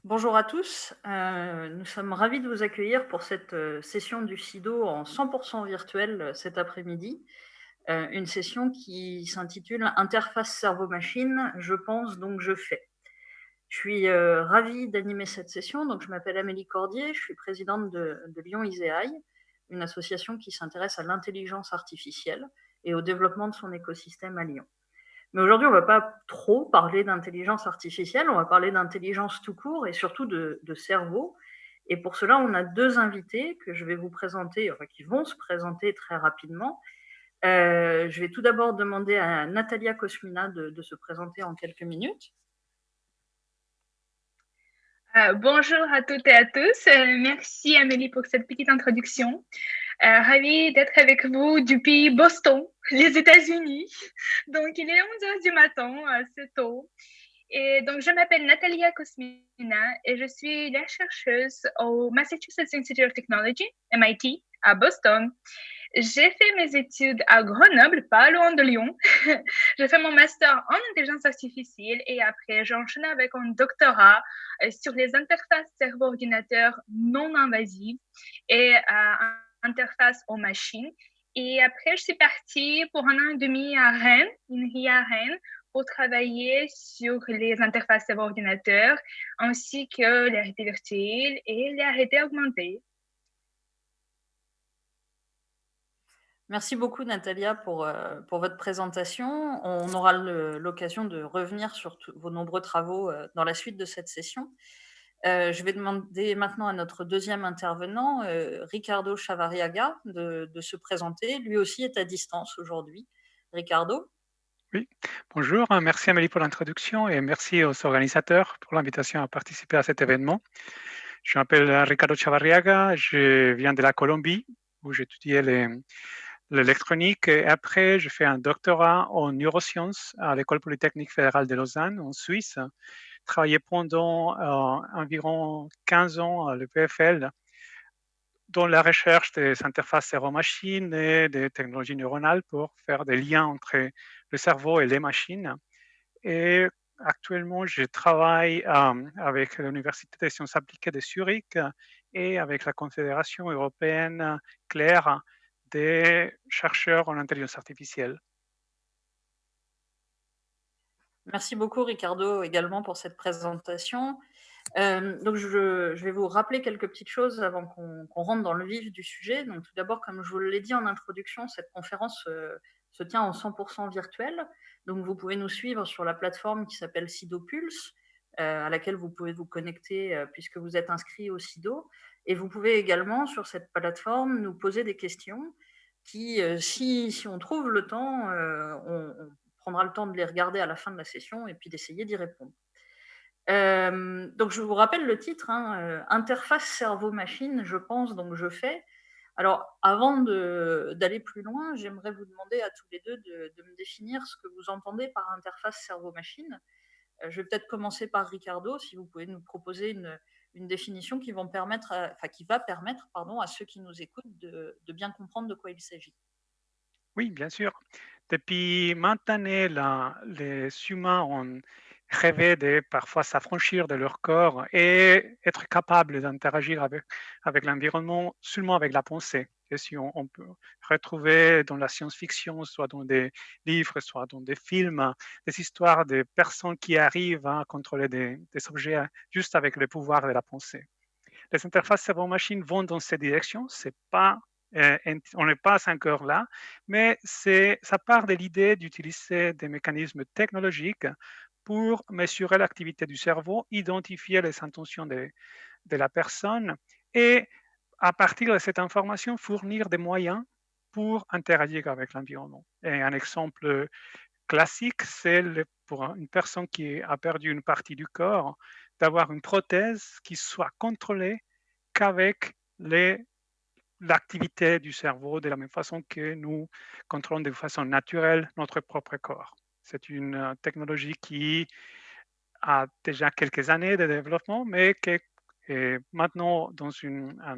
Bonjour à tous, nous sommes ravis de vous accueillir pour cette, session du SIDO en 100 virtuel, cet après-midi. Une session qui s'intitule «Interface cerveau-machine, je pense donc je fais». Je suis, ravie d'animer cette session, donc je m'appelle Amélie Cordier, je suis présidente de Lyon ISEAI, une association qui s'intéresse à l'intelligence artificielle et au développement de son écosystème à Lyon. Mais aujourd'hui, on ne va pas trop parler d'intelligence artificielle, on va parler d'intelligence tout court et surtout de cerveau. Et pour cela, on a deux invités que je vais vous présenter, enfin qui vont se présenter très rapidement. Je vais tout d'abord demander à Natalia Kosmina de se présenter en quelques minutes. Bonjour à toutes et à tous. Merci Amélie pour cette petite introduction. Ravie d'être avec vous depuis Boston, les États-Unis. Donc il est 11 heures du matin, c'est tôt. Et donc je m'appelle Natalia Kosmina et je suis la chercheuse au Massachusetts Institute of Technology, MIT, à Boston. J'ai fait mes études à Grenoble, pas loin de Lyon. J'ai fait mon master en intelligence artificielle et après, j'ai enchaîné avec un doctorat sur les interfaces cerveau-ordinateur non invasives et interfaces aux machines. Et après, je suis partie pour un an et demi à Rennes, une à Rennes, pour travailler sur les interfaces cerveau-ordinateur ainsi que la réalité virtuelle et la réalité augmentée. Merci beaucoup Natalia pour votre présentation. On aura l'occasion de revenir sur vos nombreux travaux dans la suite de cette session. Je vais demander maintenant à notre deuxième intervenant, Ricardo Chavarriaga, de se présenter. Lui aussi est à distance aujourd'hui. Ricardo. Oui, bonjour, merci Amélie pour l'introduction et merci aux organisateurs pour l'invitation à participer à cet événement. Je m'appelle Ricardo Chavarriaga, je viens de la Colombie où j'étudiais l'électronique et après je fais un doctorat en neurosciences à l'École polytechnique fédérale de Lausanne en Suisse. Travaillé pendant environ 15 ans à l'EPFL dans la recherche des interfaces cerveau-machine et des technologies neuronales pour faire des liens entre le cerveau et les machines. Et actuellement, je travaille avec l'Université des sciences appliquées de Zurich et avec la Confédération européenne Claire des chercheurs en intelligence artificielle. Merci beaucoup Ricardo également pour cette présentation. Donc je vais vous rappeler quelques petites choses avant qu'on rentre dans le vif du sujet. Donc tout d'abord, comme je vous l'ai dit en introduction, cette conférence se tient en 100 virtuel. Donc vous pouvez nous suivre sur la plateforme qui s'appelle Sido Pulse, à laquelle vous pouvez vous connecter puisque vous êtes inscrit au Sido. Et vous pouvez également sur cette plateforme nous poser des questions qui, si on trouve le temps, on prendra le temps de les regarder à la fin de la session et puis d'essayer d'y répondre. Donc je vous rappelle le titre, hein, interface cerveau-machine, je pense donc je fais. Alors avant d'aller plus loin, j'aimerais vous demander à tous les deux de me définir ce que vous entendez par interface cerveau-machine. Je vais peut-être commencer par Ricardo, si vous pouvez nous proposer une définition qui va permettre pardon, à ceux qui nous écoutent de bien comprendre de quoi il s'agit. Oui, bien sûr. Depuis maintenant, les humains ont rêvé de parfois s'affranchir de leur corps et être capables d'interagir avec l'environnement seulement avec la pensée. Et si on peut retrouver dans la science-fiction, soit dans des livres, soit dans des films, des histoires de personnes qui arrivent à contrôler des objets juste avec le pouvoir de la pensée. Les interfaces cerveau-machine vont dans cette direction. C'est pas, on n'est pas encore là, mais ça part de l'idée d'utiliser des mécanismes technologiques pour mesurer l'activité du cerveau, identifier les intentions de la personne et à partir de cette information, fournir des moyens pour interagir avec l'environnement. Et un exemple classique, c'est pour une personne qui a perdu une partie du corps, d'avoir une prothèse qui soit contrôlée qu'avec l'activité du cerveau, de la même façon que nous contrôlons de façon naturelle notre propre corps. C'est une technologie qui a déjà quelques années de développement, mais qui est maintenant dans un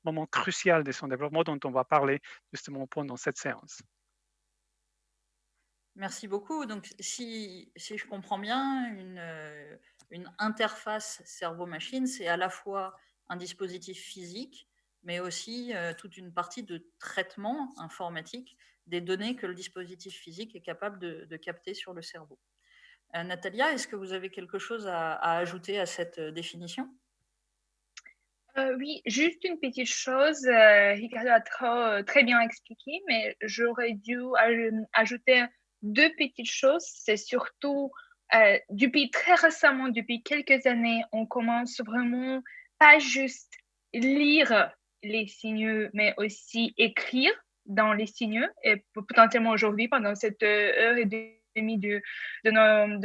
moment crucial de son développement dont on va parler justement pendant cette séance. Merci beaucoup. Donc, si je comprends bien, une interface cerveau-machine, c'est à la fois un dispositif physique, mais aussi toute une partie de traitement informatique des données que le dispositif physique est capable de capter sur le cerveau. Natalia, est-ce que vous avez quelque chose à ajouter à cette définition? Oui, juste une petite chose. Ricardo a très bien expliqué, mais j'aurais dû ajouter deux petites choses. C'est surtout, depuis très récemment, depuis quelques années, on commence vraiment pas juste lire les signaux, mais aussi écrire dans les signaux. Et potentiellement aujourd'hui, pendant cette heure et demie de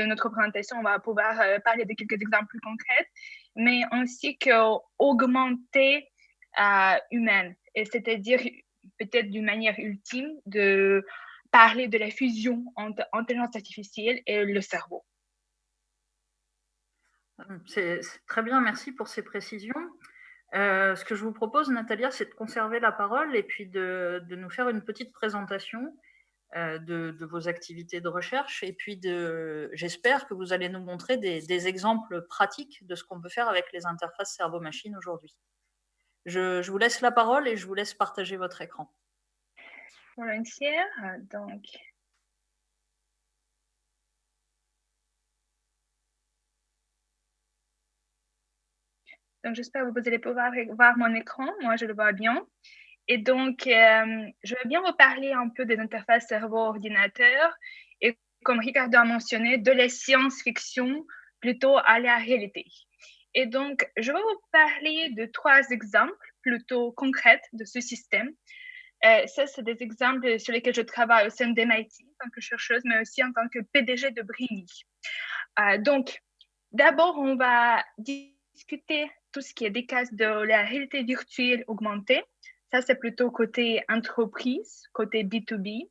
notre présentation, on va pouvoir parler de quelques exemples plus concrets, mais ainsi qu'augmenter humaine, et c'est-à-dire peut-être d'une manière ultime de parler de la fusion entre l'intelligence artificielle et le cerveau. C'est très bien, merci pour ces précisions. Ce que je vous propose, Natalia, c'est de conserver la parole et puis de nous faire une petite présentation de vos activités de recherche. Et puis, j'espère que vous allez nous montrer des exemples pratiques de ce qu'on peut faire avec les interfaces cerveau-machine aujourd'hui. Je vous laisse la parole et je vous laisse partager votre écran. Volontiers. Donc, j'espère que vous allez pouvoir voir mon écran. Moi, je le vois bien. Et donc, je vais bien vous parler un peu des interfaces cerveau-ordinateur et, comme Ricardo a mentionné, de la science-fiction plutôt à la réalité. Et donc, je vais vous parler de 3 exemples plutôt concrets de ce système. Ça, c'est des exemples sur lesquels je travaille au sein d'MIT en tant que chercheuse, mais aussi en tant que PDG de Briny. Donc, d'abord, on va discuter tout ce qui est des cas de la réalité virtuelle augmentée. Ça, c'est plutôt côté entreprise, côté B2B.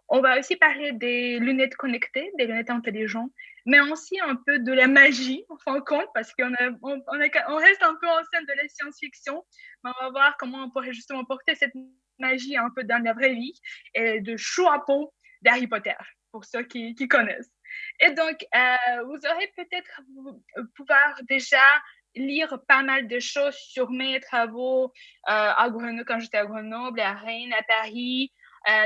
On va aussi parler des lunettes connectées, des lunettes intelligentes, mais aussi un peu de la magie, en fin de compte, parce qu'on reste un peu en scène de la science-fiction, mais on va voir comment on pourrait justement porter cette magie un peu dans la vraie vie, et de chaud à peau d'Harry Potter, pour ceux qui connaissent. Et donc, vous aurez peut-être pouvoir déjà lire pas mal de choses sur mes travaux à Grenoble, quand j'étais à Grenoble, à Rennes, à Paris,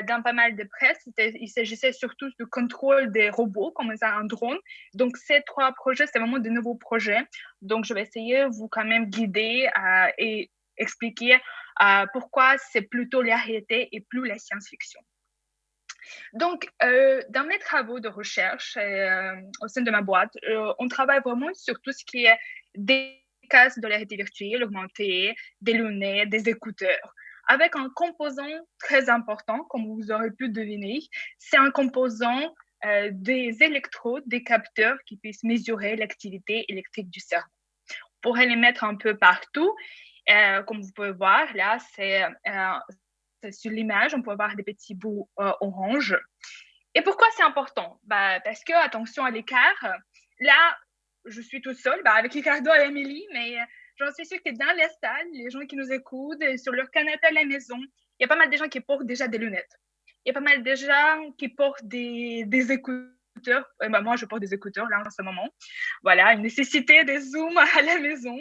dans pas mal de presse. Il s'agissait surtout du contrôle des robots, comme ça, un drone. Donc, ces 3 projets, c'est vraiment de nouveaux projets. Donc, je vais essayer de vous quand même guider et expliquer pourquoi c'est plutôt la réalité et plus la science-fiction. Donc, dans mes travaux de recherche au sein de ma boîte, on travaille vraiment sur tout ce qui est des casques de la réalité virtuelle augmentée, des lunettes, des écouteurs, avec un composant très important, comme vous aurez pu deviner. C'est un composant des électrodes, des capteurs qui puissent mesurer l'activité électrique du cerveau. On pourrait les mettre un peu partout. Comme vous pouvez voir, là, c'est sur l'image, on peut voir des petits bouts orange. Et pourquoi c'est important? Parce que, attention à l'écart, là, je suis toute seule avec Ricardo et Amélie, mais j'en suis sûre que dans les salles, les gens qui nous écoutent, sur leur canapé à la maison, il y a pas mal de gens qui portent déjà des lunettes. Il y a pas mal de gens qui portent des écouteurs. Moi, je porte des écouteurs là en ce moment. Voilà, une nécessité des zooms à la maison.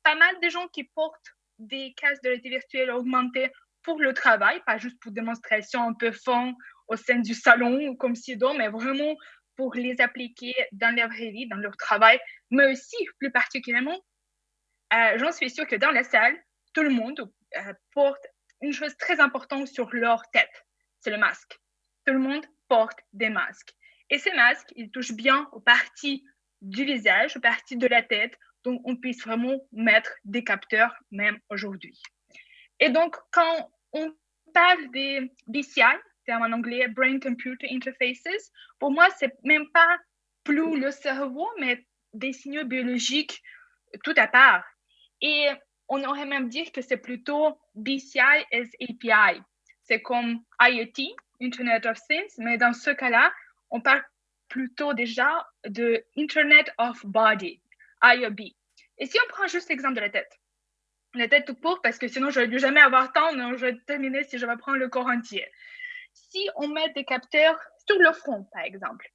Pas mal de gens qui portent des casques de réalité virtuelle augmentée pour le travail, pas juste pour démonstration un peu fun au sein du salon comme ci-donc, mais vraiment pour les appliquer dans leur vraie vie, dans leur travail, mais aussi plus particulièrement, j'en suis sûre que dans la salle, tout le monde porte une chose très importante sur leur tête, c'est le masque. Tout le monde porte des masques. Et ces masques, ils touchent bien aux parties du visage, aux parties de la tête, donc on puisse vraiment mettre des capteurs même aujourd'hui. Et donc, quand on parle des BCI, terme en anglais, Brain Computer Interfaces, pour moi, c'est même pas plus le cerveau, mais des signaux biologiques tout à part. Et on aurait même dit que c'est plutôt BCI as API. C'est comme IoT, Internet of Things, mais dans ce cas-là, on parle plutôt déjà de Internet of Body, IoB. Et si on prend juste l'exemple de la tête tout court, parce que sinon, je ne vais jamais avoir temps, non, je vais terminer si je vais prendre le corps entier. Si on met des capteurs sur le front, par exemple,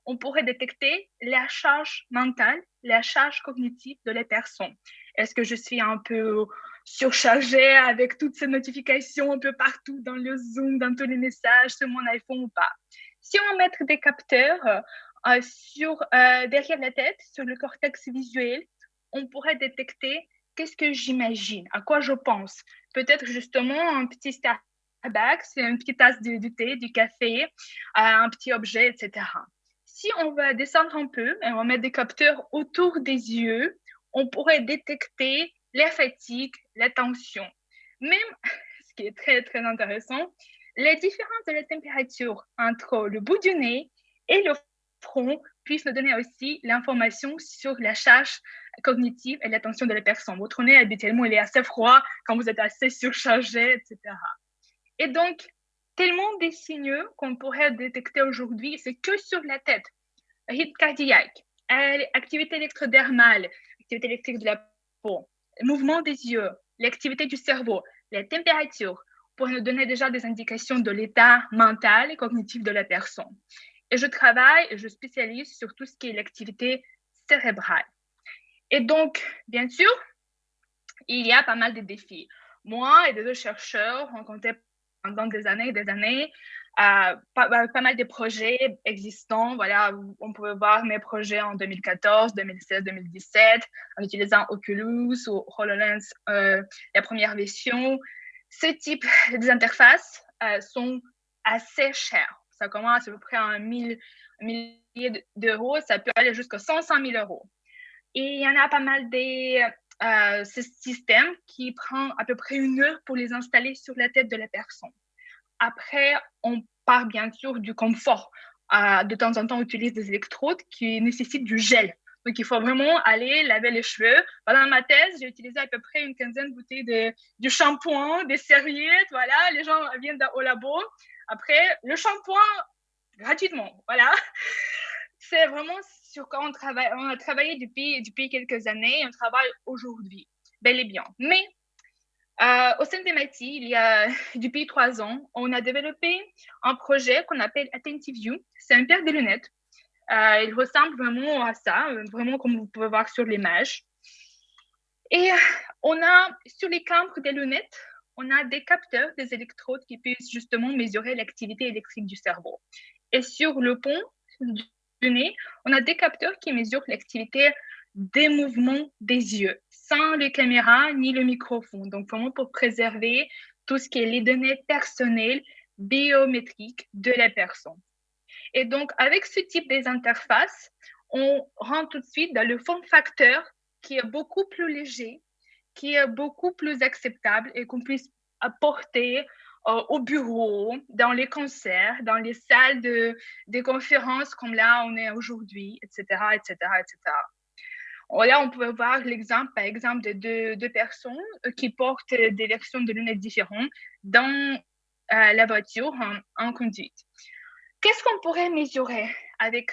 on pourrait détecter la charge mentale, la charge cognitive de la personne. Est-ce que je suis un peu surchargée avec toutes ces notifications un peu partout dans le Zoom, dans tous les messages sur mon iPhone ou pas? Si on met des capteurs derrière la tête, sur le cortex visuel, on pourrait détecter qu'est-ce que j'imagine, à quoi je pense. Peut-être justement un petit Starbucks, une petite tasse de thé, du café, un petit objet, etc. Si on va descendre un peu et on va mettre des capteurs autour des yeux, on pourrait détecter la fatigue, la tension. Même, ce qui est très, très intéressant, la différence de la température entre le bout du nez et le front puisse nous donner aussi l'information sur la charge cognitive et l'attention de la personne. Votre nez, habituellement, il est assez froid quand vous êtes assez surchargé, etc. Et donc, tellement des signaux qu'on pourrait détecter aujourd'hui, c'est que sur la tête. Rythme cardiaque, activité électrodermale, activité électrique de la peau, mouvement des yeux, l'activité du cerveau, la température, pour nous donner déjà des indications de l'état mental et cognitif de la personne. Et je travaille et je spécialise sur tout ce qui est l'activité cérébrale. Et donc, bien sûr, il y a pas mal de défis. Moi et des autres chercheurs rencontrés pendant des années et des années, pas mal de projets existants. Voilà, on pouvait voir mes projets en 2014, 2016, 2017, en utilisant Oculus ou HoloLens, la première version. Ce type d'interfaces sont assez chères. Ça commence à peu près à un millier d'euros, ça peut aller jusqu'à 100 000 euros. Et il y en a pas mal ce système qui prend à peu près 1 heure pour les installer sur la tête de la personne. Après, on part bien sûr du confort. De temps en temps, on utilise des électrodes qui nécessitent du gel. Donc, il faut vraiment aller laver les cheveux. Pendant ma thèse, j'ai utilisé à peu près une quinzaine de bouteilles de shampoing, des serviettes. Voilà, les gens viennent au labo. Après, le shampoing, gratuitement. Voilà. C'est vraiment sur quoi on travaille. On a travaillé depuis quelques années et on travaille aujourd'hui, bel et bien. Mais au sein de MIT, il y a depuis 3 ans, on a développé un projet qu'on appelle Attentive View. C'est une paire de lunettes. Il ressemble vraiment à ça, vraiment comme vous pouvez voir sur l'image. Et on a, sur les câbles des lunettes, on a des capteurs, des électrodes qui puissent justement mesurer l'activité électrique du cerveau. Et sur le pont du nez, on a des capteurs qui mesurent l'activité des mouvements des yeux, sans les caméras ni le microphone. Donc, vraiment pour préserver tout ce qui est les données personnelles, biométriques de la personne. Et donc, avec ce type d'interface, on rentre tout de suite dans le form factor qui est beaucoup plus léger, qui est beaucoup plus acceptable et qu'on puisse apporter au bureau, dans les concerts, dans les salles de conférences comme là on est aujourd'hui, etc., etc., etc. Là, on peut voir l'exemple, par exemple, de deux personnes qui portent des versions de lunettes différentes dans la voiture en conduite. Qu'est-ce qu'on pourrait mesurer avec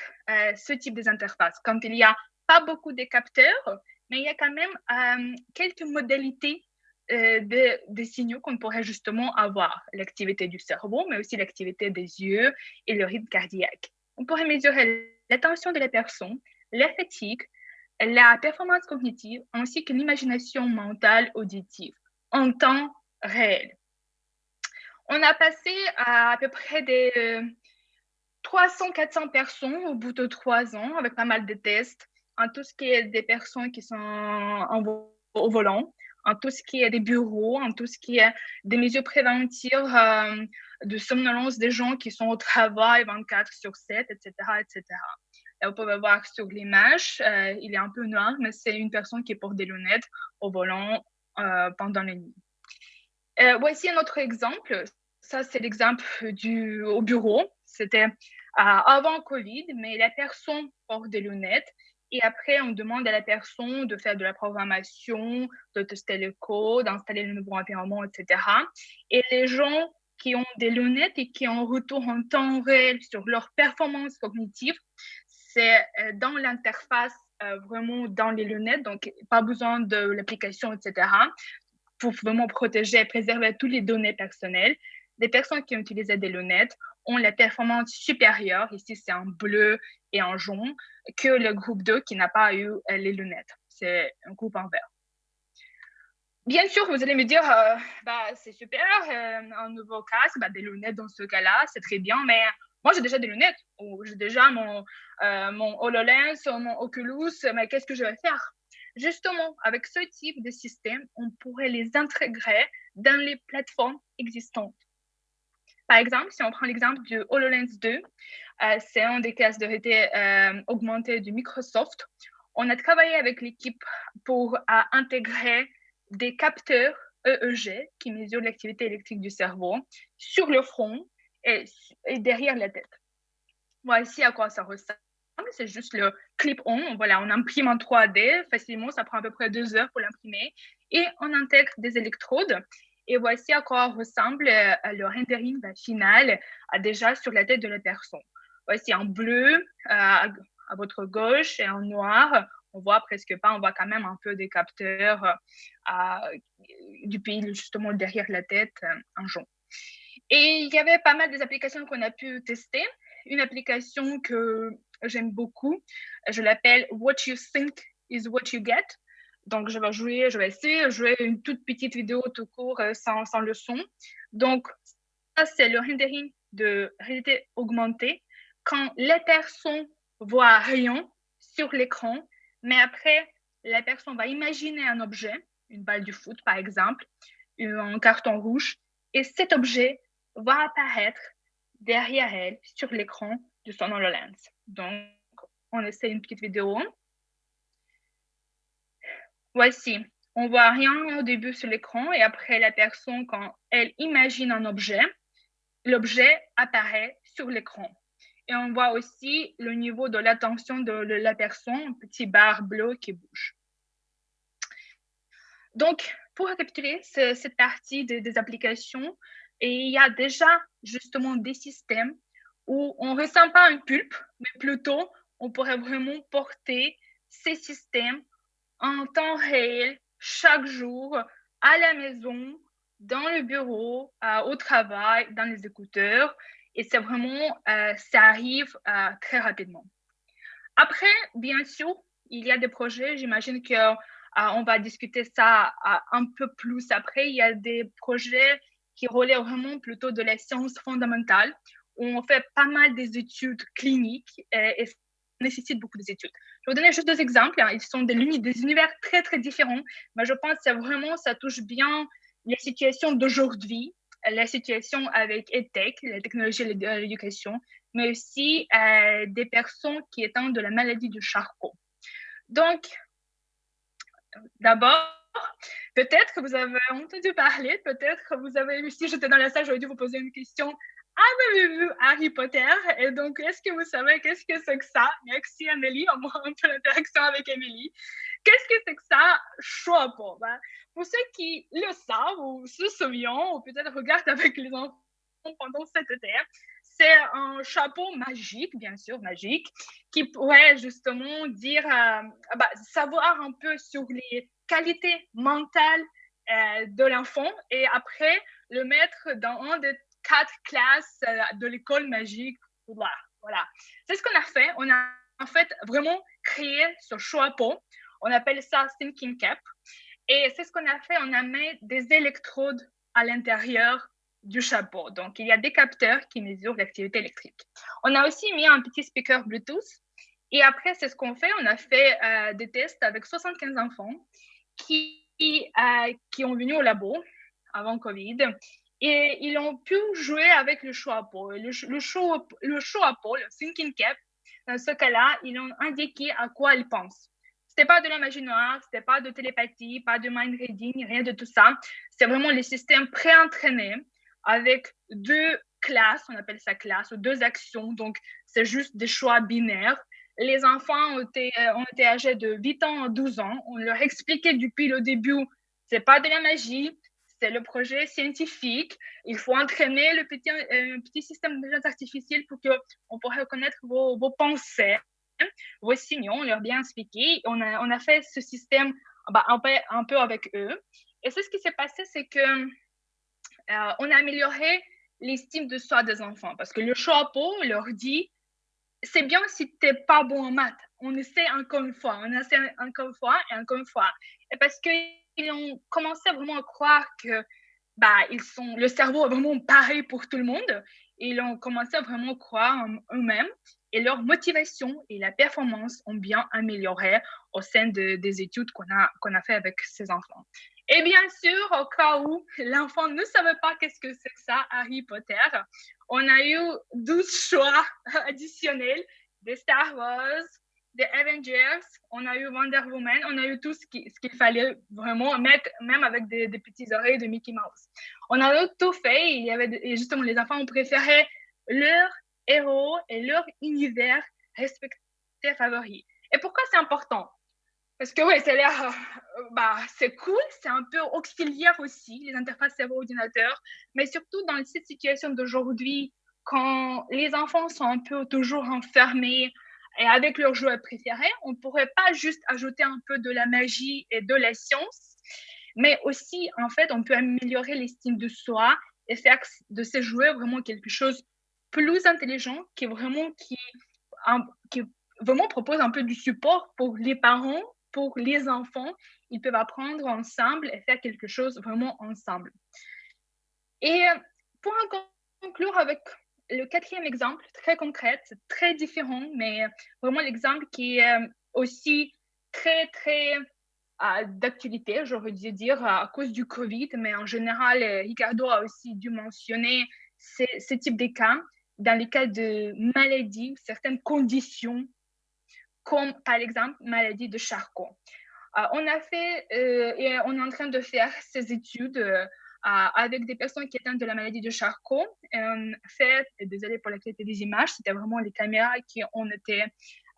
ce type d'interface quand il n'y a pas beaucoup de capteurs, mais il y a quand même quelques modalités de signaux qu'on pourrait justement avoir. L'activité du cerveau, mais aussi l'activité des yeux et le rythme cardiaque. On pourrait mesurer l'attention de la personne, la fatigue, la performance cognitive, ainsi que l'imagination mentale auditive en temps réel. On a passé à peu près des 300-400 personnes au bout de 3 ans, avec pas mal de tests, en tout ce qui est des personnes qui sont au volant, en tout ce qui est des bureaux, en tout ce qui est des mesures préventives de somnolence des gens qui sont au travail 24/7, etc., etc. Là, vous pouvez voir sur l'image, il est un peu noir, mais c'est une personne qui porte des lunettes au volant pendant la nuit. Voici un autre exemple. Ça, c'est l'exemple au bureau. C'était avant Covid, mais la personne porte des lunettes. Et après, on demande à la personne de faire de la programmation, de tester le code, d'installer le nouveau environnement, etc. Et les gens qui ont des lunettes et qui ont un retour en temps réel sur leur performance cognitive, c'est dans l'interface, vraiment dans les lunettes, donc pas besoin de l'application, etc., pour vraiment protéger et préserver toutes les données personnelles. Des personnes qui ont utilisé des lunettes ont la performance supérieure, ici c'est en bleu et en jaune, que le groupe 2 qui n'a pas eu les lunettes. C'est un groupe en vert. Bien sûr, vous allez me dire, c'est super, un nouveau casque, des lunettes dans ce cas-là, c'est très bien, mais moi j'ai déjà des lunettes, ou j'ai déjà mon HoloLens, mon Oculus, mais qu'est-ce que je vais faire? Justement, avec ce type de système, on pourrait les intégrer dans les plateformes existantes. Par exemple, si on prend l'exemple du HoloLens 2, c'est un des casques de réalité augmentée de Microsoft. On a travaillé avec l'équipe pour intégrer des capteurs EEG qui mesurent l'activité électrique du cerveau sur le front et derrière la tête. Voici à quoi ça ressemble. C'est juste le clip-on. Voilà, on imprime en 3D facilement. Ça prend à peu près 2 heures pour l'imprimer. Et on intègre des électrodes. Et voici à quoi ressemble le rendering final déjà sur la tête de la personne. Voici en bleu à votre gauche et en noir. On voit presque pas, on voit quand même un peu des capteurs du pays justement derrière la tête en jaune. Et il y avait pas mal d'applications qu'on a pu tester. Une application que j'aime beaucoup, je l'appelle What You Think is What You Get. Donc, je vais essayer de jouer une toute petite vidéo tout court sans le son. Donc, ça, c'est le rendering de réalité augmentée quand la personne voit rien sur l'écran, mais après, la personne va imaginer un objet, une balle du foot par exemple, un carton rouge, et cet objet va apparaître derrière elle sur l'écran de son HoloLens. Donc, on essaie une petite vidéo. Voici, on voit rien au début sur l'écran et après la personne, quand elle imagine un objet, l'objet apparaît sur l'écran. Et on voit aussi le niveau de l'attention de la personne, un petit barre bleu qui bouge. Donc, pour récapituler cette partie des applications, et il y a déjà justement des systèmes où on ne ressent pas un pulpe, mais plutôt on pourrait vraiment porter ces systèmes en temps réel, chaque jour, à la maison, dans le bureau, au travail, dans les écouteurs. Et c'est vraiment, ça arrive très rapidement. Après, bien sûr, il y a des projets, j'imagine qu'on va discuter ça un peu plus après. Il y a des projets qui relèvent vraiment plutôt de la science fondamentale, où on fait pas mal des études cliniques et ça nécessite beaucoup d'études. Je vais vous donner juste 2 exemples. Ils sont des univers très, très différents, mais je pense que ça touche bien les situations d'aujourd'hui, la situation avec EdTech, la technologie de l'éducation, mais aussi des personnes qui étant de la maladie de Charcot. Donc, d'abord, peut-être que vous avez entendu parler, peut-être que vous avez, si j'étais dans la salle, j'aurais dû vous poser une question. Avez-vous vu Harry Potter? Et donc, est-ce que vous savez qu'est-ce que c'est que ça? Merci Amélie, on voit un peu l'interaction avec Amélie. Qu'est-ce que c'est que ça? Chapeau. Pour ceux qui le savent ou se souviennent, ou peut-être regardent avec les enfants pendant cet été, c'est un chapeau magique, bien sûr, magique, qui pourrait justement dire, savoir un peu sur les qualités mentales de l'enfant et après le mettre dans un des 4 classes de l'école magique. Voilà. C'est ce qu'on a fait. On a en fait vraiment créé ce chapeau. On appelle ça Thinking Cap. Et c'est ce qu'on a fait. On a mis des électrodes à l'intérieur du chapeau. Donc, il y a des capteurs qui mesurent l'activité électrique. On a aussi mis un petit speaker Bluetooth. Et après, c'est ce qu'on fait. On a fait des tests avec 75 enfants qui ont venu au labo avant Covid. Et ils ont pu jouer avec le chapeau. Le chapeau, le Thinking Cap, dans ce cas-là, ils ont indiqué à quoi ils pensent. C'était pas de la magie noire, c'était pas de télépathie, pas de mind reading, rien de tout ça. C'est vraiment les systèmes pré-entraînés avec 2 classes, on appelle ça classe, ou 2 actions. Donc, c'est juste des choix binaires. Les enfants ont été âgés de 8 ans à 12 ans. On leur expliquait depuis le début, c'est pas de la magie, c'est le projet scientifique. Il faut entraîner le petit système d'intelligence artificielle pour qu'on puisse reconnaître vos pensées, vos signaux. On leur a bien expliqué. On a fait ce système un peu avec eux. Et ce qui s'est passé, c'est que on a amélioré l'estime de soi des enfants. Parce que le chapeau leur dit, c'est bien si tu n'es pas bon en maths. On essaie encore une fois, on essaie encore une fois et encore une fois. Et parce qu'ils ont commencé vraiment à croire que le cerveau est vraiment pareil pour tout le monde. Et ils ont commencé à vraiment croire en eux-mêmes et leur motivation et la performance ont bien amélioré au sein des études qu'on a fait avec ces enfants. Et bien sûr, au cas où l'enfant ne savait pas qu'est-ce que c'est que ça, Harry Potter, on a eu 12 choix additionnels de Star Wars, des Avengers, on a eu Wonder Woman, on a eu tout ce qu'il fallait vraiment mettre, même avec des petites oreilles de Mickey Mouse. On a tout fait, et justement, les enfants ont préféré leur héros et leur univers respecté favori. Et pourquoi c'est important? Parce que oui, ça a l'air, c'est cool, c'est un peu auxiliaire aussi, les interfaces cerveau-ordinateur, mais surtout dans cette situation d'aujourd'hui, quand les enfants sont un peu toujours enfermés et avec leurs jouets préférés, on ne pourrait pas juste ajouter un peu de la magie et de la science, mais aussi, en fait, on peut améliorer l'estime de soi et faire de ces jouets vraiment quelque chose plus intelligent qui vraiment propose un peu du support pour les parents, pour les enfants. Ils peuvent apprendre ensemble et faire quelque chose vraiment ensemble. Et pour conclure avec le quatrième exemple, très concret, très différent, mais vraiment l'exemple qui est aussi très, très d'actualité, j'aurais dû dire, à cause du Covid, mais en général, Ricardo a aussi dû mentionner ce type de cas, dans les cas de maladies, certaines conditions, comme par exemple maladie de Charcot. On a fait et on est en train de faire ces études avec des personnes qui étaient de la maladie de Charcot. Désolée pour la qualité des images, c'était vraiment les caméras qui ont été,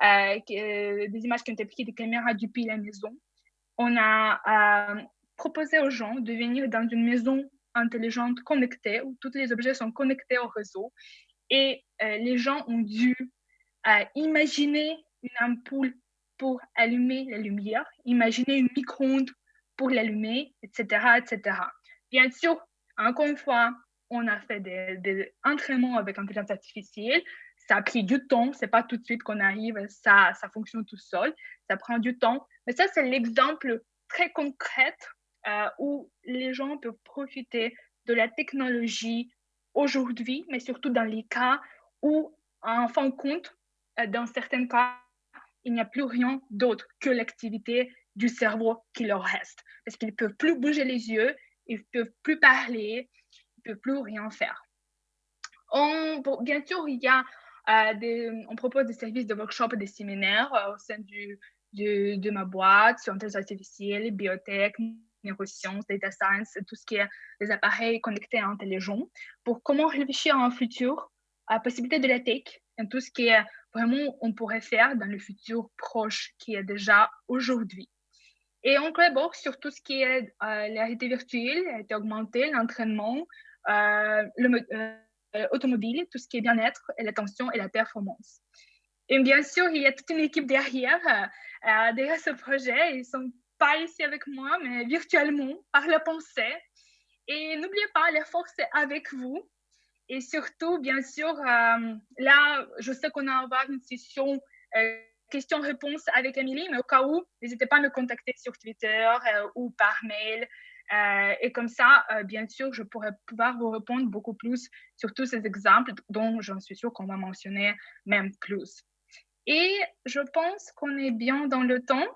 des images qui ont été prises des caméras depuis la maison. On a proposé aux gens de venir dans une maison intelligente connectée où tous les objets sont connectés au réseau et les gens ont dû imaginer une ampoule pour allumer la lumière, imaginer une micro-onde pour l'allumer, etc., etc. Bien sûr, encore une fois, on a fait des entraînements avec l'intelligence artificielle. Ça a pris du temps, c'est pas tout de suite qu'on arrive, ça fonctionne tout seul, ça prend du temps. Mais ça, c'est l'exemple très concret où les gens peuvent profiter de la technologie aujourd'hui, mais surtout dans les cas où, en fin de compte, dans certains cas, il n'y a plus rien d'autre que l'activité du cerveau qui leur reste. Parce qu'ils ne peuvent plus bouger les yeux, ils ne peuvent plus parler, ils ne peuvent plus rien faire. Bien sûr, il y a on propose des services de workshop et des séminaires au sein de ma boîte sur l'intelligence artificielle, biotech, neurosciences, data science, tout ce qui est des appareils connectés et intelligents, pour comment réfléchir à un futur, à la possibilité de la tech, et tout ce qui est vraiment on pourrait faire dans le futur proche qui est déjà aujourd'hui. Et on collabore sur tout ce qui est la réalité virtuelle, la réalité augmentée, l'entraînement, automobile, tout ce qui est bien-être, et l'attention et la performance. Et bien sûr, il y a toute une équipe derrière ce projet. Ils ne sont pas ici avec moi, mais virtuellement, par la pensée. Et n'oubliez pas, la force est avec vous. Et surtout, bien sûr, là, je sais qu'on va avoir une session questions-réponses avec Émilie, mais au cas où, n'hésitez pas à me contacter sur Twitter ou par mail. Et comme ça, bien sûr, je pourrais pouvoir vous répondre beaucoup plus sur tous ces exemples dont j'en suis sûre qu'on va mentionner même plus. Et je pense qu'on est bien dans le temps.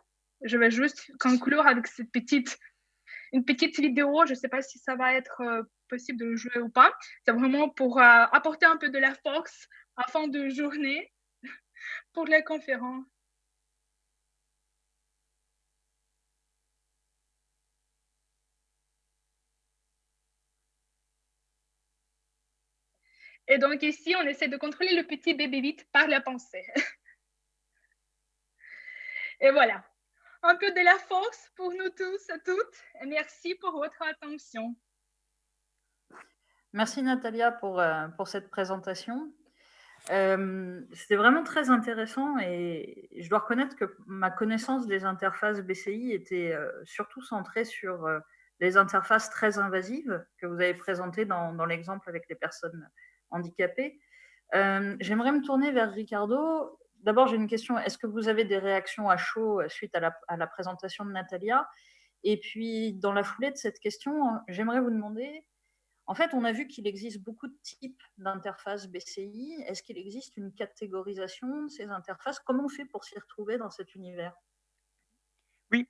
Je vais juste conclure avec une petite vidéo. Je ne sais pas si ça va être possible de le jouer ou pas. C'est vraiment pour apporter un peu de la force en fin de journée pour la conférence. Et donc ici, on essaie de contrôler le petit bébé vite par la pensée. Et voilà, un peu de la force pour nous tous et toutes. Et merci pour votre attention. Merci Natalia pour cette présentation. C'était vraiment très intéressant et je dois reconnaître que ma connaissance des interfaces BCI était surtout centrée sur les interfaces très invasives que vous avez présentées dans l'exemple avec les personnes handicapées. J'aimerais me tourner vers Ricardo. D'abord, j'ai une question. Est-ce que vous avez des réactions à chaud suite à la présentation de Natalia? Et puis, dans la foulée de cette question, j'aimerais vous demander, en fait, on a vu qu'il existe beaucoup de types d'interfaces BCI. Est-ce qu'il existe une catégorisation de ces interfaces? Comment on fait pour s'y retrouver dans cet univers? Oui,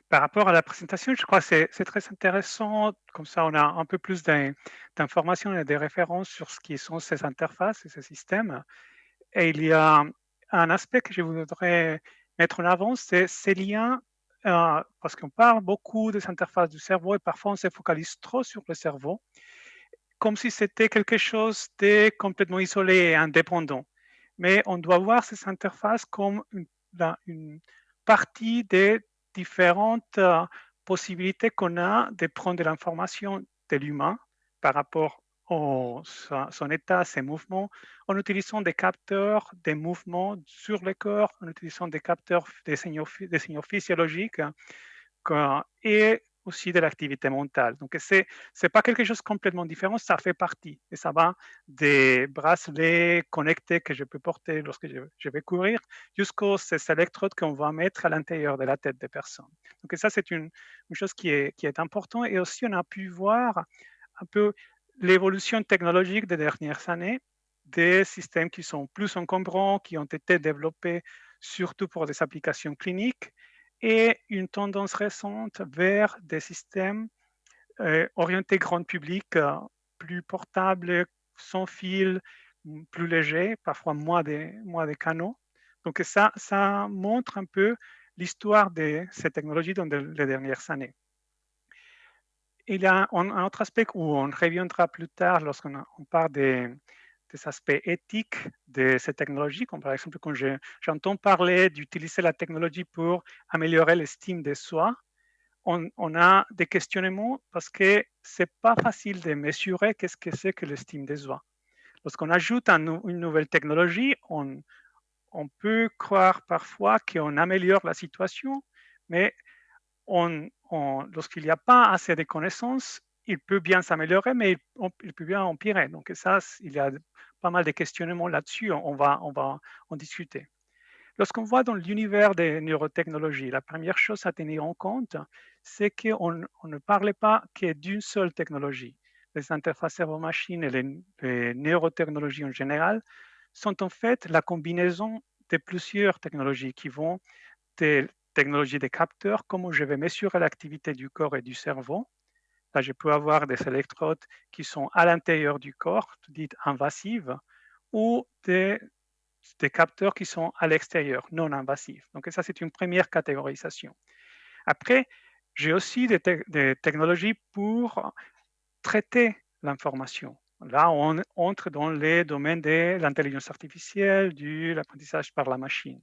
par rapport à la présentation, je crois que c'est très intéressant. Comme ça, on a un peu plus d'informations et des références sur ce qui sont ces interfaces et ces systèmes. Et il y a un aspect que je voudrais mettre en avant, c'est ces liens, parce qu'on parle beaucoup des interfaces du cerveau et parfois on se focalise trop sur le cerveau, comme si c'était quelque chose de complètement isolé et indépendant. Mais on doit voir ces interfaces comme une partie des différentes possibilités qu'on a de prendre de l'information de l'humain par rapport à son état, ses mouvements, en utilisant des capteurs des mouvements sur le corps, en utilisant des capteurs des signaux physiologiques et aussi de l'activité mentale. Donc, c'est pas quelque chose de complètement différent, ça fait partie. Et ça va des bracelets connectés que je peux porter lorsque je vais courir jusqu'aux ces électrodes qu'on va mettre à l'intérieur de la tête des personnes. Donc, ça, c'est une chose qui est importante. Et aussi, on a pu voir un peu l'évolution technologique des dernières années, des systèmes qui sont plus encombrants, qui ont été développés surtout pour des applications cliniques, et une tendance récente vers des systèmes orientés grand public, plus portables, sans fil, plus légers, parfois moins de canaux. Donc ça montre un peu l'histoire de ces technologies dans les dernières années. Il y a un autre aspect où on reviendra plus tard lorsqu'on parle des aspects éthiques de ces technologies, comme par exemple quand j'entends parler d'utiliser la technologie pour améliorer l'estime de soi, on a des questionnements parce que c'est pas facile de mesurer qu'est-ce que c'est que l'estime de soi. Lorsqu'on ajoute une nouvelle technologie, on peut croire parfois qu'on améliore la situation, mais lorsqu'il n'y a pas assez de connaissances, il peut bien s'améliorer, mais il peut bien empirer. Donc ça, il y a pas mal de questionnements là-dessus, on va en discuter. Lorsqu'on voit dans l'univers des neurotechnologies, la première chose à tenir en compte, c'est qu'on ne parlait pas que d'une seule technologie. Les interfaces cerveau-machine et les neurotechnologies en général sont en fait la combinaison de plusieurs technologies qui vont des technologies des capteurs, comment je vais mesurer l'activité du corps et du cerveau. Là, je peux avoir des électrodes qui sont à l'intérieur du corps, dites invasives, ou des capteurs qui sont à l'extérieur, non invasifs. Donc ça, c'est une première catégorisation. Après, j'ai aussi des technologies pour traiter l'information. Là, on entre dans les domaines de l'intelligence artificielle, de l'apprentissage par la machine.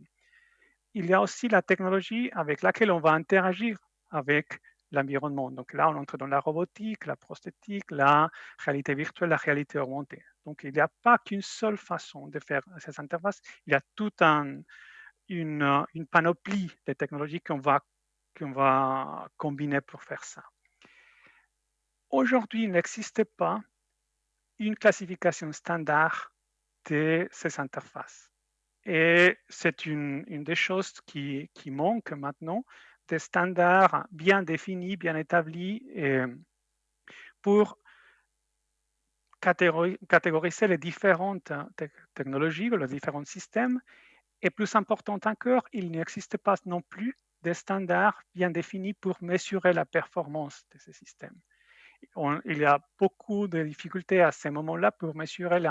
Il y a aussi la technologie avec laquelle on va interagir avec l'environnement. Donc là, on entre dans la robotique, la prosthétique, la réalité virtuelle, la réalité augmentée. Donc il n'y a pas qu'une seule façon de faire ces interfaces, il y a toute une panoplie de technologies qu'on va combiner pour faire ça. Aujourd'hui, il n'existe pas une classification standard de ces interfaces. Et c'est une des choses qui manque maintenant, des standards bien définis, bien établis pour catégoriser les différentes technologies, les différents systèmes. Et plus important encore, il n'existe pas non plus des standards bien définis pour mesurer la performance de ces systèmes. Il y a beaucoup de difficultés à ce moment-là pour mesurer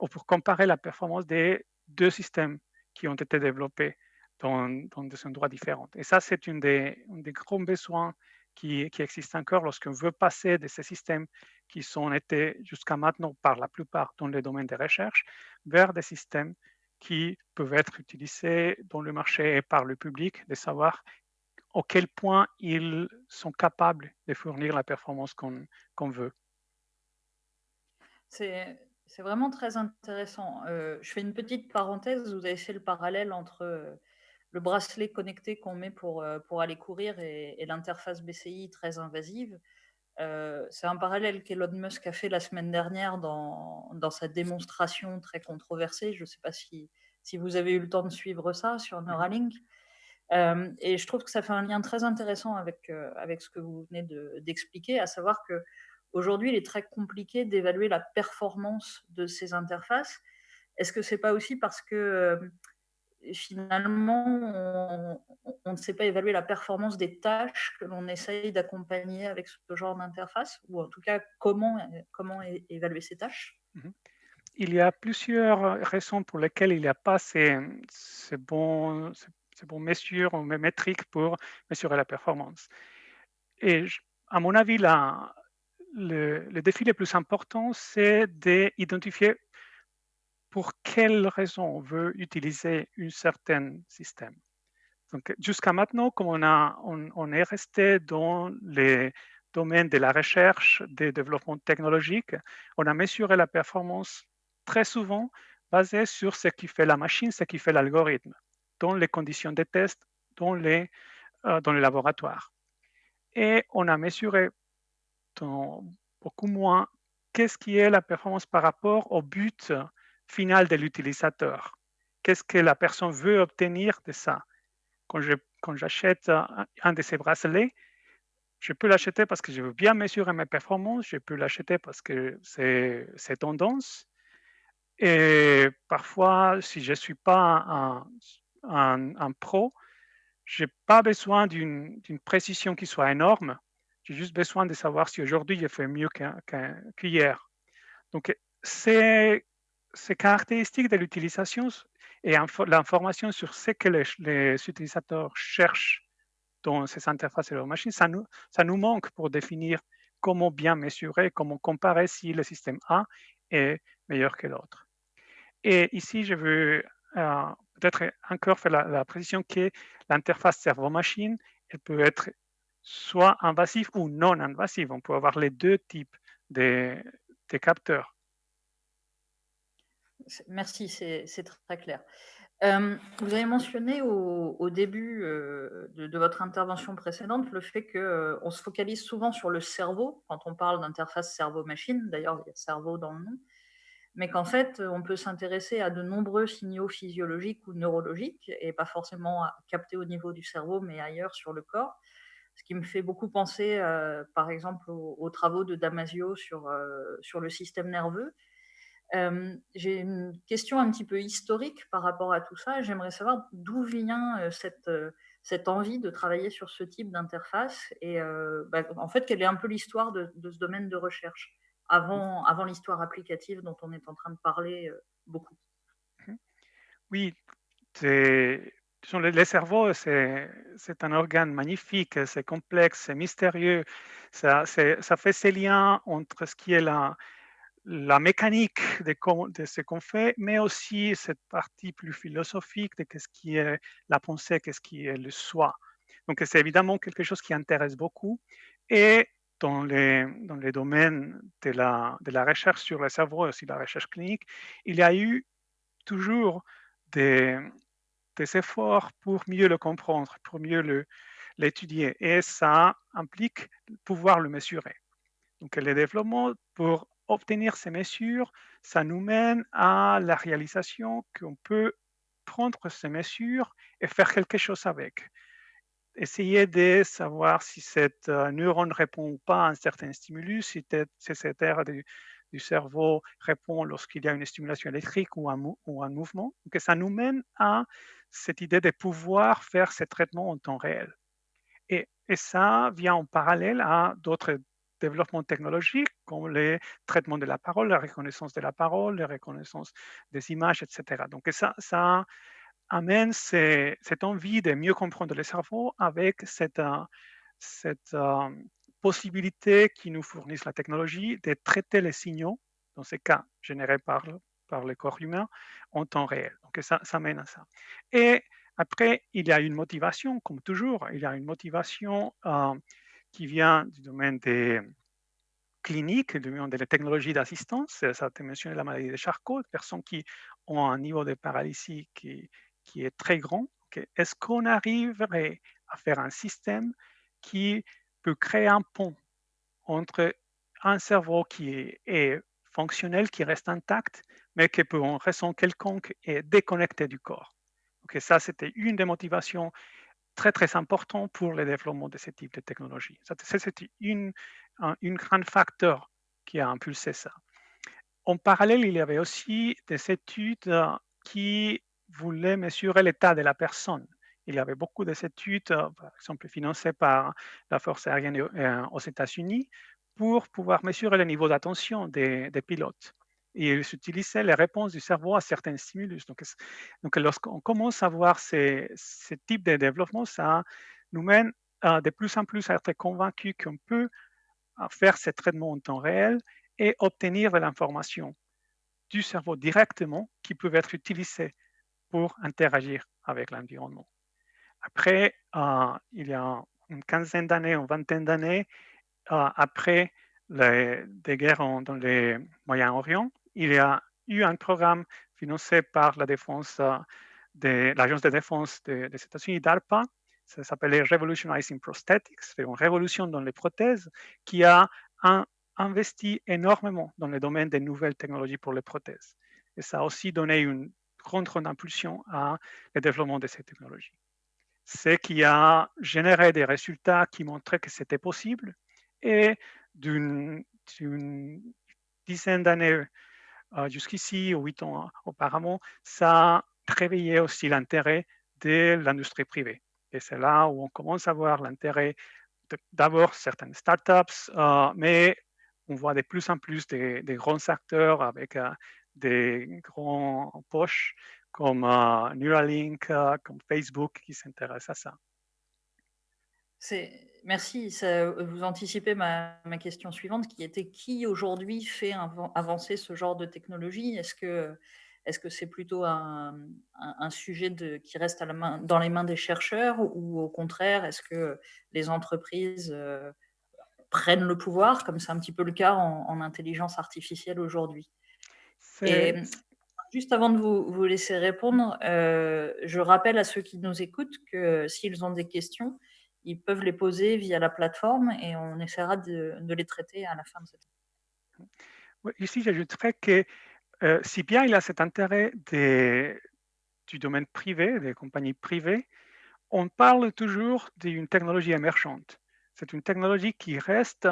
ou pour comparer la performance des deux systèmes qui ont été développés dans des endroits différents. Et ça, c'est un des grands besoins qui existe encore lorsqu'on veut passer de ces systèmes qui sont été jusqu'à maintenant, par la plupart, dans les domaines de recherche, vers des systèmes qui peuvent être utilisés dans le marché et par le public, de savoir à quel point ils sont capables de fournir la performance qu'on veut. C'est vraiment très intéressant. Je fais une petite parenthèse, vous avez fait le parallèle entre le bracelet connecté qu'on met pour aller courir et l'interface BCI très invasive. C'est un parallèle qu'Elon Musk a fait la semaine dernière dans sa démonstration très controversée. Je ne sais pas si vous avez eu le temps de suivre ça sur Neuralink. Et je trouve que ça fait un lien très intéressant avec ce que vous venez d'expliquer, à savoir qu'aujourd'hui, il est très compliqué d'évaluer la performance de ces interfaces. Est-ce que c'est pas aussi parce que finalement, on ne sait pas évaluer la performance des tâches que l'on essaye d'accompagner avec ce genre d'interface, ou en tout cas, comment évaluer ces tâches? Il y a plusieurs raisons pour lesquelles il n'y a pas ces bons mesures ou métriques pour mesurer la performance. Et à mon avis, le défi le plus important, c'est d'identifier pour quelles raisons on veut utiliser un certain système. Donc, jusqu'à maintenant, comme on est resté dans les domaines de la recherche, des développements technologiques, on a mesuré la performance très souvent basée sur ce qui fait la machine, ce qui fait l'algorithme, dans les conditions de test, dans les laboratoires. Et on a mesuré beaucoup moins qu'est-ce qui est la performance par rapport au but final de l'utilisateur. Qu'est-ce que la personne veut obtenir de ça? Quand j'achète un de ces bracelets, je peux l'acheter parce que je veux bien mesurer mes performances, je peux l'acheter parce que c'est tendance. Et parfois, si je ne suis pas un pro, je n'ai pas besoin d'une précision qui soit énorme. J'ai juste besoin de savoir si aujourd'hui je fais mieux qu'hier. Donc, ces caractéristiques de l'utilisation et l'information sur ce que les utilisateurs cherchent dans ces interfaces et leurs machines, ça nous manque pour définir comment bien mesurer, comment comparer si le système A est meilleur que l'autre. Et ici, je veux peut-être encore faire la précision que l'interface cerveau-machine, elle peut être soit invasive ou non invasive. On peut avoir les deux types de capteurs. Merci, c'est très clair. Vous avez mentionné au début de votre intervention précédente le fait qu'on se focalise souvent sur le cerveau quand on parle d'interface cerveau-machine. D'ailleurs, il y a cerveau dans le nom. Mais qu'en fait, on peut s'intéresser à de nombreux signaux physiologiques ou neurologiques, et pas forcément captés au niveau du cerveau, mais ailleurs sur le corps. Ce qui me fait beaucoup penser, par exemple, aux travaux de Damasio sur le système nerveux. J'ai une question un petit peu historique par rapport à tout ça. J'aimerais savoir d'où vient cette envie de travailler sur ce type d'interface et en fait, quelle est un peu l'histoire de ce domaine de recherche avant l'histoire applicative dont on est en train de parler beaucoup. Oui, le cerveau, c'est un organe magnifique, c'est complexe, c'est mystérieux. Ça fait ces liens entre ce qui est la mécanique de ce qu'on fait, mais aussi cette partie plus philosophique de ce qui est la pensée, qu'est-ce qui est le soi. Donc, c'est évidemment quelque chose qui intéresse beaucoup. Et dans les domaines de la recherche sur le cerveau et aussi la recherche clinique, il y a eu toujours des efforts pour mieux le comprendre, pour mieux l'étudier. Et ça implique pouvoir le mesurer. Donc, le développement pour obtenir ces mesures, ça nous mène à la réalisation qu'on peut prendre ces mesures et faire quelque chose avec. Essayer de savoir si cette neurone répond ou pas à un certain stimulus, si cette aire du cerveau répond lorsqu'il y a une stimulation électrique ou un mouvement. Donc, ça nous mène à cette idée de pouvoir faire ces traitements en temps réel. Et ça vient en parallèle à d'autres développements technologiques comme les traitements de la parole, la reconnaissance de la parole, la reconnaissance des images, etc. Donc ça amène cette envie de mieux comprendre le cerveau avec cette possibilité qui nous fournisse la technologie de traiter les signaux, dans ces cas générés par le corps humain, en temps réel. Donc ça mène à ça. Et après, il y a une motivation, comme toujours, il y a une motivation qui vient du domaine des cliniques, du domaine des technologies d'assistance. Ça a été mentionné la maladie de Charcot, personnes qui ont un niveau de paralysie qui est très grand, Est-ce qu'on arriverait à faire un système qui peut créer un pont entre un cerveau qui est fonctionnel, qui reste intact, mais qui peut, en raison quelconque, est déconnecté du corps. Ça, c'était une des motivations très, très importantes pour le développement de ce type de technologie. C'était un grand facteur qui a impulsé ça. En parallèle, il y avait aussi des études qui voulaient mesurer l'état de la personne. Il y avait beaucoup d'études, par exemple financées par la force aérienne aux États-Unis, pour pouvoir mesurer le niveau d'attention des pilotes. Et ils utilisaient les réponses du cerveau à certains stimulus. Donc lorsqu'on commence à voir ce type de développement, ça nous mène de plus en plus à être convaincus qu'on peut faire ces traitements en temps réel et obtenir de l'information du cerveau directement qui peuvent être utilisées pour interagir avec l'environnement. Après, il y a une quinzaine d'années, une vingtaine d'années, après des guerres dans le Moyen-Orient, il y a eu un programme financé par la défense l'agence de défense des États-Unis, DARPA. Ça s'appelait Revolutionizing Prosthetics, c'est une révolution dans les prothèses qui a investi énormément dans le domaine des nouvelles technologies pour les prothèses. Et ça a aussi donné une grande impulsion à le développement de ces technologies. Ce qui a généré des résultats qui montraient que c'était possible et d'une dizaine d'années jusqu'ici, 8 ans auparavant, ça a réveillé aussi l'intérêt de l'industrie privée. Et c'est là où on commence à voir l'intérêt d'abord certaines startups, mais on voit de plus en plus des grands acteurs avec des grands poches comme Neuralink, comme Facebook qui s'intéressent à ça. Merci, vous anticipez ma question suivante qui était qui aujourd'hui fait avancer ce genre de technologie? Est-ce que c'est plutôt un sujet qui reste dans les mains des chercheurs ou au contraire, est-ce que les entreprises prennent le pouvoir, comme c'est un petit peu le cas en intelligence artificielle aujourd'hui? Et juste avant de vous laisser répondre, je rappelle à ceux qui nous écoutent que s'ils ont des questions, ils peuvent les poser via la plateforme et on essaiera de les traiter à la fin de cette. Ici, j'ajouterais que si bien il y a cet intérêt du domaine privé, des compagnies privées, on parle toujours d'une technologie émergente. C'est une technologie qui reste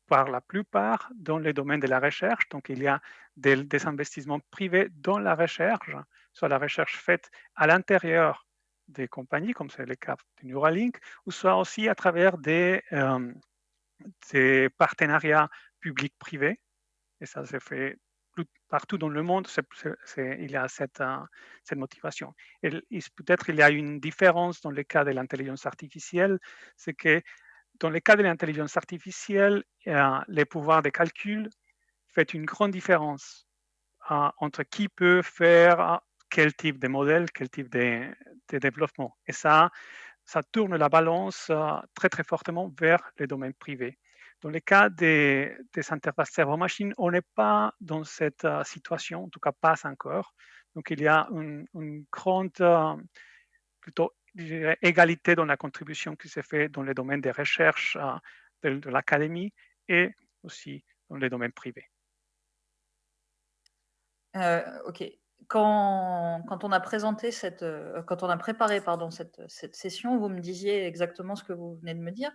par la plupart dans le domaine de la recherche. Donc, il y a des investissements privés dans la recherche, soit la recherche faite à l'intérieur des compagnies, comme c'est le cas de Neuralink, ou soit aussi à travers des partenariats publics-privés. Et ça se fait partout dans le monde, il y a cette motivation. Et peut-être il y a une différence dans le cas de l'intelligence artificielle, c'est que dans le cas de l'intelligence artificielle, les pouvoirs de calcul fait une grande différence entre qui peut faire quel type de modèle, quel type de développement. Et ça tourne la balance très, très fortement vers les domaines privés. Dans le cas des interfaces cerveau-machine, on n'est pas dans cette situation, en tout cas pas encore. Donc il y a une grande, plutôt, je dirais, égalité dans la contribution qui se fait dans les domaines des recherches de l'académie et aussi dans les domaines privés. Ok. Quand on a présenté quand on a préparé cette session, vous me disiez exactement ce que vous venez de me dire.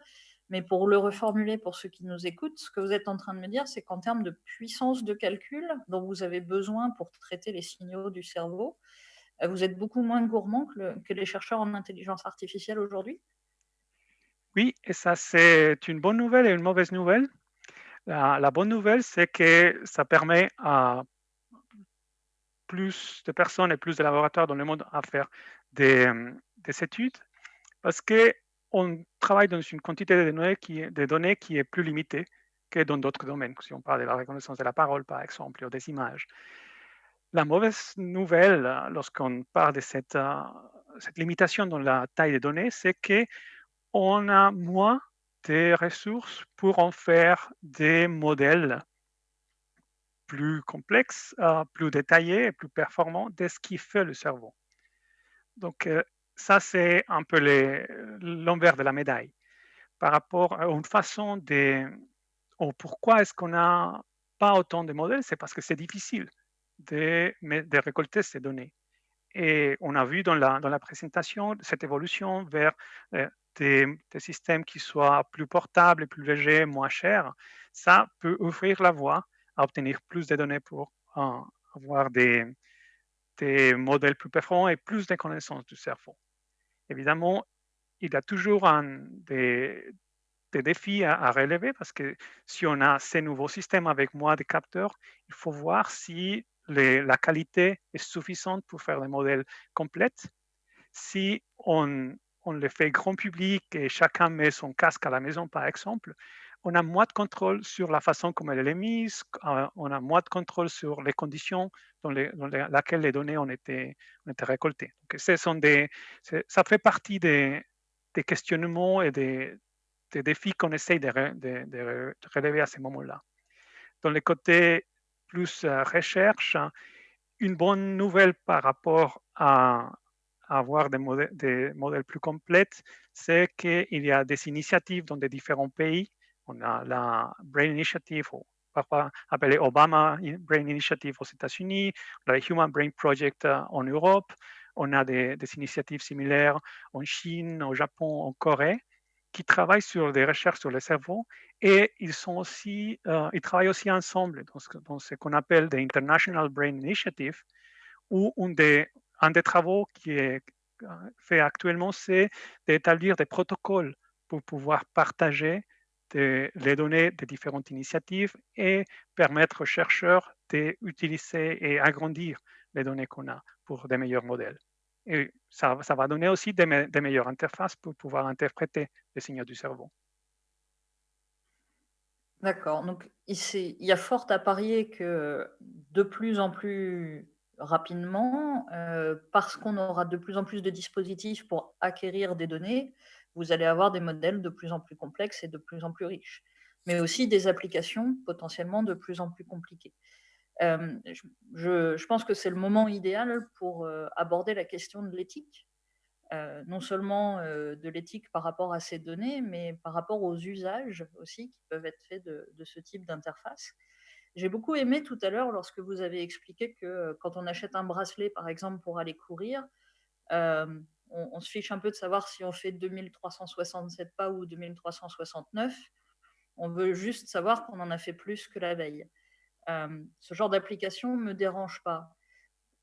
Mais pour le reformuler pour ceux qui nous écoutent, ce que vous êtes en train de me dire, c'est qu'en termes de puissance de calcul dont vous avez besoin pour traiter les signaux du cerveau, vous êtes beaucoup moins gourmand que les chercheurs en intelligence artificielle aujourd'hui? Oui, et ça c'est une bonne nouvelle et une mauvaise nouvelle. La bonne nouvelle, c'est que ça permet à plus de personnes et plus de laboratoires dans le monde à faire des études parce qu'on travaille dans une quantité de données qui est plus limitée que dans d'autres domaines, si on parle de la reconnaissance de la parole, par exemple, ou des images. La mauvaise nouvelle, lorsqu'on parle de cette limitation dans la taille des données, c'est qu'on a moins de ressources pour en faire des modèles plus complexes, plus détaillés et plus performants de ce qui fait le cerveau. Donc, ça, c'est un peu l'envers de la médaille par rapport à une façon pourquoi est-ce qu'on n'a pas autant de modèles? C'est parce que c'est difficile de récolter ces données. Et on a vu dans la présentation cette évolution vers des systèmes qui soient plus portables, plus légers, moins chers. Ça peut ouvrir la voie à obtenir plus de données pour avoir des modèles plus performants et plus de connaissances du cerveau. Évidemment, il y a toujours des défis à relever parce que si on a ces nouveaux systèmes avec moins de capteurs, il faut voir si la qualité est suffisante pour faire des modèles complets. Si on le fait grand public et chacun met son casque à la maison, par exemple, on a moins de contrôle sur la façon comme elle est mise, on a moins de contrôle sur les conditions dans lesquelles les données ont été récoltées. Donc, ça fait partie des questionnements et des défis qu'on essaye de relever à ce moment-là. Dans le côté plus recherche, une bonne nouvelle par rapport à avoir des modèles plus complets, c'est qu'il y a des initiatives dans des différents pays. On a la Brain Initiative, parfois appelée Obama Brain Initiative aux États-Unis, la Human Brain Project en Europe. On a des initiatives similaires en Chine, au Japon, en Corée, qui travaillent sur des recherches sur le cerveau et ils travaillent aussi ensemble dans ce qu'on appelle des International Brain Initiative, où un des travaux qui est fait actuellement, c'est d'établir des protocoles pour pouvoir partager les données des différentes initiatives et permettre aux chercheurs d'utiliser et agrandir les données qu'on a pour des meilleurs modèles. Et ça va donner aussi des meilleures interfaces pour pouvoir interpréter les signaux du cerveau. D'accord. Donc, il y a fort à parier que de plus en plus rapidement, parce qu'on aura de plus en plus de dispositifs pour acquérir des données, vous allez avoir des modèles de plus en plus complexes et de plus en plus riches, mais aussi des applications potentiellement de plus en plus compliquées. Je pense que c'est le moment idéal pour aborder la question de l'éthique. Non seulement de l'éthique par rapport à ces données, mais par rapport aux usages aussi qui peuvent être faits de ce type d'interface. J'ai beaucoup aimé tout à l'heure lorsque vous avez expliqué que quand on achète un bracelet, par exemple, pour aller courir, on se fiche un peu de savoir si on fait 2367 pas ou 2369. On veut juste savoir qu'on en a fait plus que la veille. Ce genre d'application ne me dérange pas.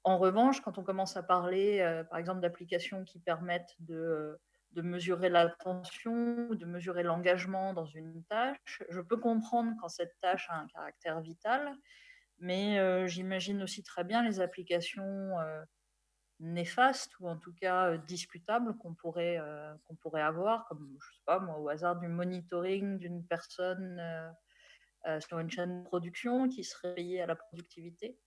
En revanche, quand on commence à parler, par exemple, d'applications qui permettent de mesurer l'attention, de mesurer l'engagement dans une tâche, je peux comprendre quand cette tâche a un caractère vital, mais j'imagine aussi très bien les applications néfastes ou en tout cas discutables qu'on pourrait avoir, comme, je sais pas moi, au hasard du monitoring d'une personne sur une chaîne de production qui serait payée à la productivité.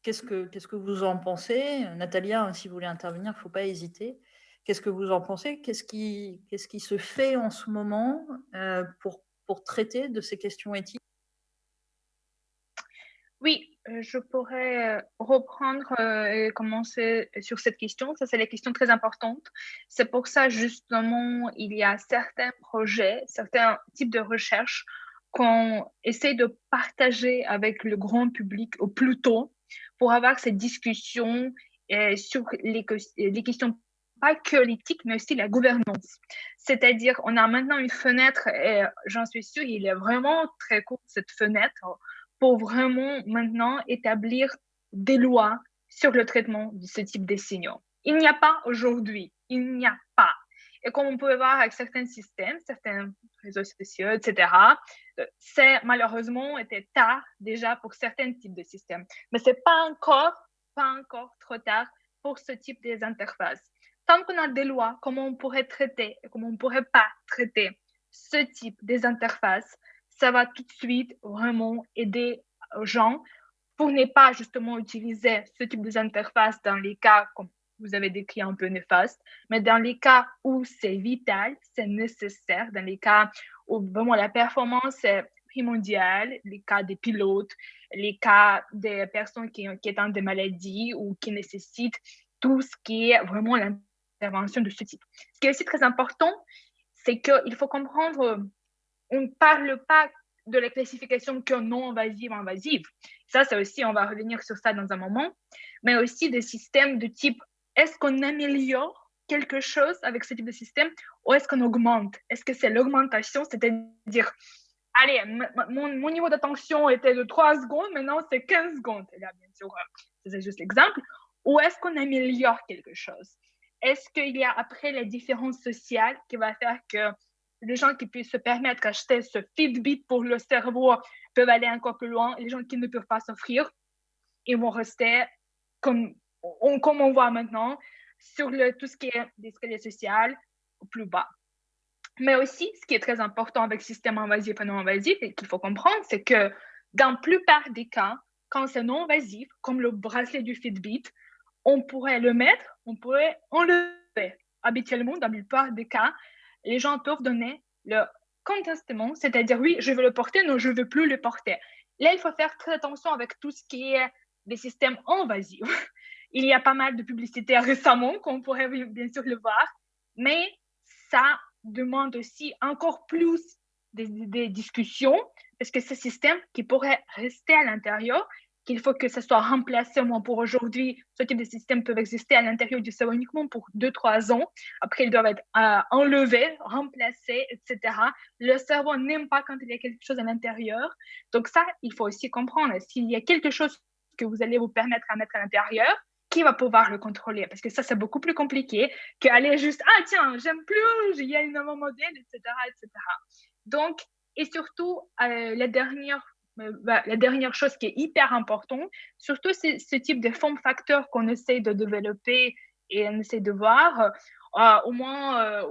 Qu'est-ce que vous en pensez? Natalia, hein, si vous voulez intervenir, il ne faut pas hésiter. Qu'est-ce que vous en pensez? Qu'est-ce qui se fait en ce moment pour traiter de ces questions éthiques? Oui, je pourrais reprendre et commencer sur cette question. Ça, c'est la question très importante. C'est pour ça, justement, il y a certains projets, certains types de recherches qu'on essaie de partager avec le grand public au plus tôt pour avoir cette discussion sur les questions, pas que l'éthique, mais aussi la gouvernance. C'est-à-dire, on a maintenant une fenêtre, et j'en suis sûre, il est vraiment très court, cette fenêtre, pour vraiment maintenant établir des lois sur le traitement de ce type de signaux. Il n'y a pas aujourd'hui, il n'y a pas. Et comme on peut voir avec certains systèmes, certains réseaux sociaux, etc., c'est malheureusement été tard déjà pour certains types de systèmes. Mais c'est pas encore trop tard pour ce type d'interfaces. Tant qu'on a des lois, comment on pourrait traiter et comment on ne pourrait pas traiter ce type d'interfaces, ça va tout de suite vraiment aider aux gens pour ne pas justement utiliser ce type d'interface dans les cas comme vous avez décrit un peu néfastes, mais dans les cas où c'est vital, c'est nécessaire, dans les cas où vraiment la performance est primordiale, les cas des pilotes, les cas des personnes qui ont des maladies ou qui nécessitent tout ce qui est vraiment l'intervention de ce type. Ce qui est aussi très important, c'est qu'il faut comprendre, on ne parle pas de la classification que non invasive, invasive. Ça, c'est aussi, on va revenir sur ça dans un moment, mais aussi des systèmes de type, est-ce qu'on améliore quelque chose avec ce type de système ou est-ce qu'on augmente? Est-ce que c'est l'augmentation, c'est-à-dire, allez, mon niveau d'attention était de 3 secondes, maintenant c'est 15 secondes. Et là, bien sûr, c'est juste l'exemple. Ou est-ce qu'on améliore quelque chose? Est-ce qu'il y a après les différences sociales qui va faire que les gens qui puissent se permettre d'acheter ce Fitbit pour le cerveau peuvent aller encore plus loin. Les gens qui ne peuvent pas s'offrir, ils vont rester comme on voit maintenant sur tout ce qui est l'escalier social au plus bas. Mais aussi, ce qui est très important avec le système invasif et non invasif et qu'il faut comprendre, c'est que dans la plupart des cas, quand c'est non invasif, comme le bracelet du Fitbit, on pourrait le mettre, on pourrait enlever. Habituellement, dans la plupart des cas, les gens peuvent donner le consentement, c'est-à-dire oui, je veux le porter, non, je ne veux plus le porter. Là, il faut faire très attention avec tout ce qui est des systèmes invasifs. Il y a pas mal de publicités récemment, qu'on pourrait bien sûr le voir, mais ça demande aussi encore plus des discussions, parce que ce système qui pourrait rester à l'intérieur, qu'il faut que ça soit remplacé au moins pour aujourd'hui. Ce type de système peut exister à l'intérieur du cerveau uniquement pour 2-3 ans. Après, ils doivent être enlevés, remplacés, etc. Le cerveau n'aime pas quand il y a quelque chose à l'intérieur. Donc ça, il faut aussi comprendre. S'il y a quelque chose que vous allez vous permettre à mettre à l'intérieur, qui va pouvoir le contrôler? Parce que ça, c'est beaucoup plus compliqué qu'aller juste, ah tiens, j'aime plus, il y a un nouveau modèle, etc., etc. Donc, et surtout, la dernière chose qui est hyper importante, surtout ce type de form factor qu'on essaie de développer et on essaie de voir, au moins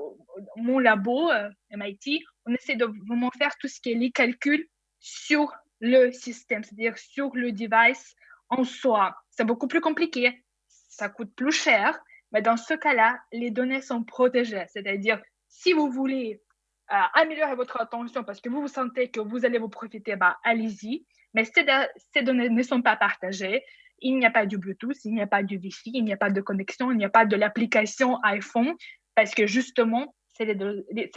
mon labo, MIT, on essaie de vraiment faire tout ce qui est les calculs sur le système, c'est-à-dire sur le device en soi. C'est beaucoup plus compliqué, ça coûte plus cher, mais dans ce cas-là, les données sont protégées. C'est-à-dire, si vous voulez améliorer votre attention parce que vous vous sentez que vous allez vous profiter, bah, allez-y. Mais ces données ne sont pas partagées. Il n'y a pas du Bluetooth, il n'y a pas du Wi-Fi, il n'y a pas de connexion, il n'y a pas de l'application iPhone parce que justement, ces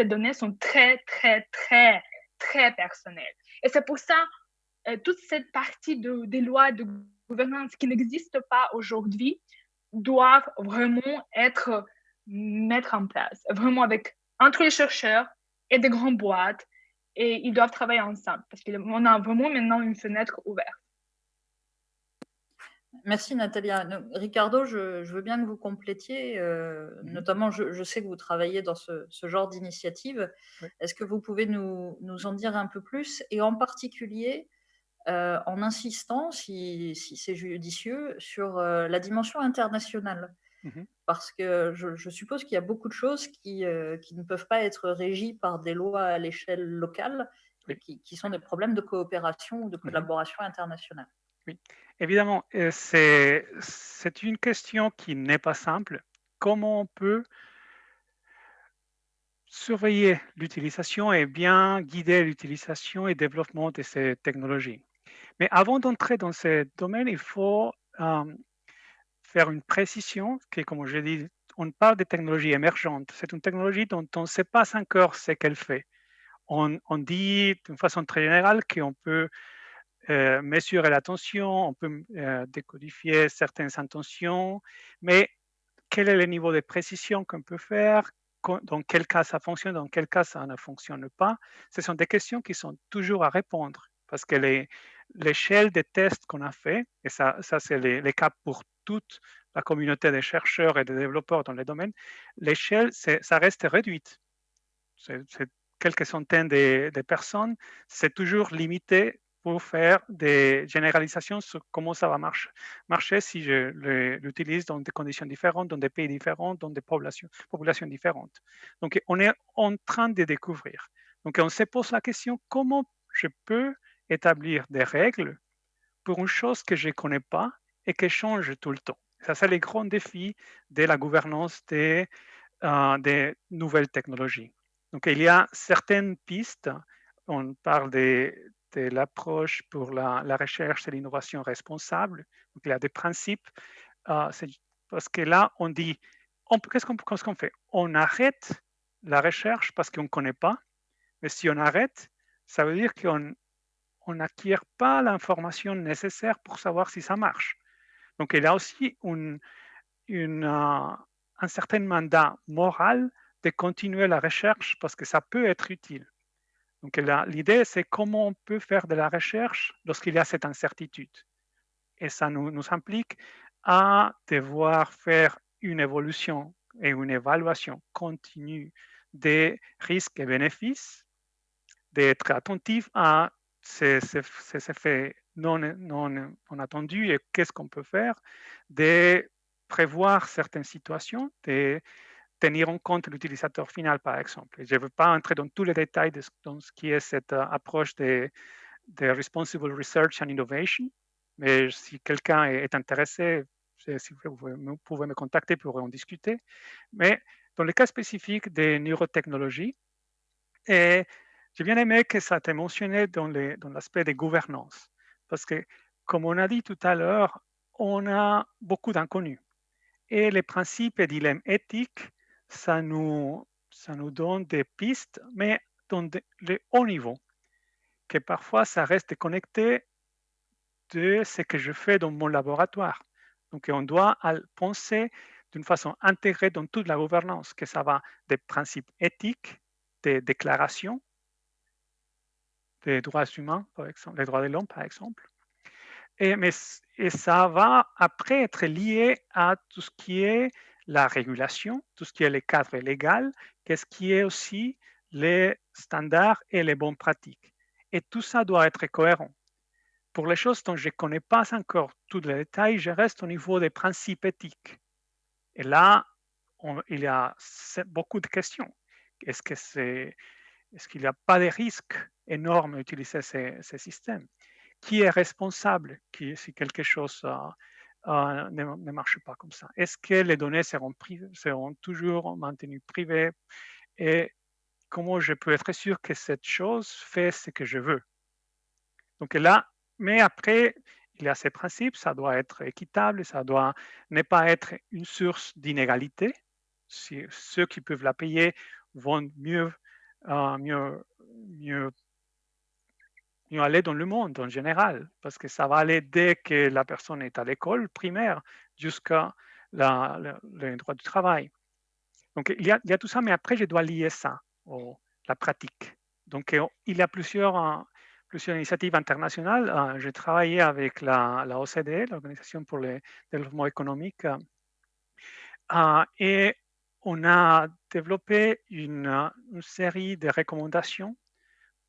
données sont très, très, très, très personnelles. Et c'est pour ça, toute cette partie des lois de gouvernance qui n'existent pas aujourd'hui doivent vraiment être mettre en place, vraiment entre les chercheurs et des grandes boîtes, et ils doivent travailler ensemble parce qu'on a vraiment maintenant une fenêtre ouverte. Merci Natalia. Ricardo, je veux bien que vous complétiez, notamment je sais que vous travaillez dans ce genre d'initiative. Oui. Est-ce que vous pouvez nous en dire un peu plus et en particulier en insistant, si c'est judicieux, sur la dimension internationale? Parce que je suppose qu'il y a beaucoup de choses qui ne peuvent pas être régies par des lois à l'échelle locale, Oui. qui sont des problèmes de coopération ou de collaboration internationale. Oui, évidemment, c'est une question qui n'est pas simple. Comment on peut surveiller l'utilisation et bien guider l'utilisation et développement de ces technologies? Mais avant d'entrer dans ce domaine, il faut faire une précision que, comme je dis, on parle de technologies émergentes. C'est une technologie dont on ne sait pas encore ce qu'elle fait. On dit d'une façon très générale qu'on peut mesurer l'attention, on peut décodifier certaines intentions, mais quel est le niveau de précision qu'on peut faire, dans quel cas ça fonctionne, dans quel cas ça ne fonctionne pas? Ce sont des questions qui sont toujours à répondre parce que l'échelle des tests qu'on a fait, et ça c'est les cas pour toute la communauté des chercheurs et des développeurs dans les domaines, l'échelle, ça reste réduite. C'est quelques centaines de personnes, c'est toujours limité pour faire des généralisations sur comment ça va marcher si je l'utilise dans des conditions différentes, dans des pays différents, dans des populations différentes. Donc, on est en train de découvrir. Donc, on se pose la question, comment je peux établir des règles pour une chose que je ne connais pas et qui change tout le temps. Ça, c'est les grands défis de la gouvernance des nouvelles technologies. Donc, il y a certaines pistes. On parle de l'approche pour la recherche et l'innovation responsable. Donc, il y a des principes. C'est parce que là, on dit, qu'est-ce qu'on fait? On arrête la recherche parce qu'on ne connaît pas, mais si on arrête, ça veut dire qu'on n'acquiert pas l'information nécessaire pour savoir si ça marche. Donc, il y a aussi un certain mandat moral de continuer la recherche parce que ça peut être utile. Donc, l'idée, c'est comment on peut faire de la recherche lorsqu'il y a cette incertitude. Et ça nous implique à devoir faire une évolution et une évaluation continue des risques et bénéfices, d'être attentif à ces effets non attendus et qu'est-ce qu'on peut faire, de prévoir certaines situations, de tenir en compte l'utilisateur final, par exemple. Je ne veux pas entrer dans tous les détails de ce qui est cette approche de Responsible Research and Innovation, mais si quelqu'un est intéressé, si vous pouvez me contacter pour en discuter. Mais dans le cas spécifique des neurotechnologies, et j'ai bien aimé que ça t'ait mentionné dans l'aspect des gouvernances, parce que, comme on a dit tout à l'heure, on a beaucoup d'inconnus. Et les principes et dilemmes éthiques, ça nous donne des pistes, mais dans le haut niveau, que parfois ça reste connecté de ce que je fais dans mon laboratoire. Donc, on doit penser d'une façon intégrée dans toute la gouvernance, que ça va des principes éthiques, des déclarations des droits humains, par exemple, les droits de l'homme, par exemple. Et ça va après être lié à tout ce qui est la régulation, tout ce qui est le cadre légal, qu'est-ce qui est aussi les standards et les bonnes pratiques. Et tout ça doit être cohérent. Pour les choses dont je ne connais pas encore tous les détails, je reste au niveau des principes éthiques. Et là, il y a beaucoup de questions. Est-ce qu'il n'y a pas de risques énormes à utiliser ces systèmes? Qui est responsable si quelque chose ne marche pas comme ça? Est-ce que les données seront toujours maintenues privées? Et comment je peux être sûr que cette chose fait ce que je veux? Donc là, mais après, il y a ces principes, ça doit être équitable, ça doit ne pas être une source d'inégalité. Si ceux qui peuvent la payer vont mieux aller dans le monde en général, parce que ça va aller dès que la personne est à l'école primaire jusqu'à le droit du travail. Donc, il y a tout ça, mais après, je dois lier ça à la pratique. Donc, il y a plusieurs initiatives internationales. J'ai travaillé avec la OCDE, l'Organisation pour le développement économique, et on a développé une série de recommandations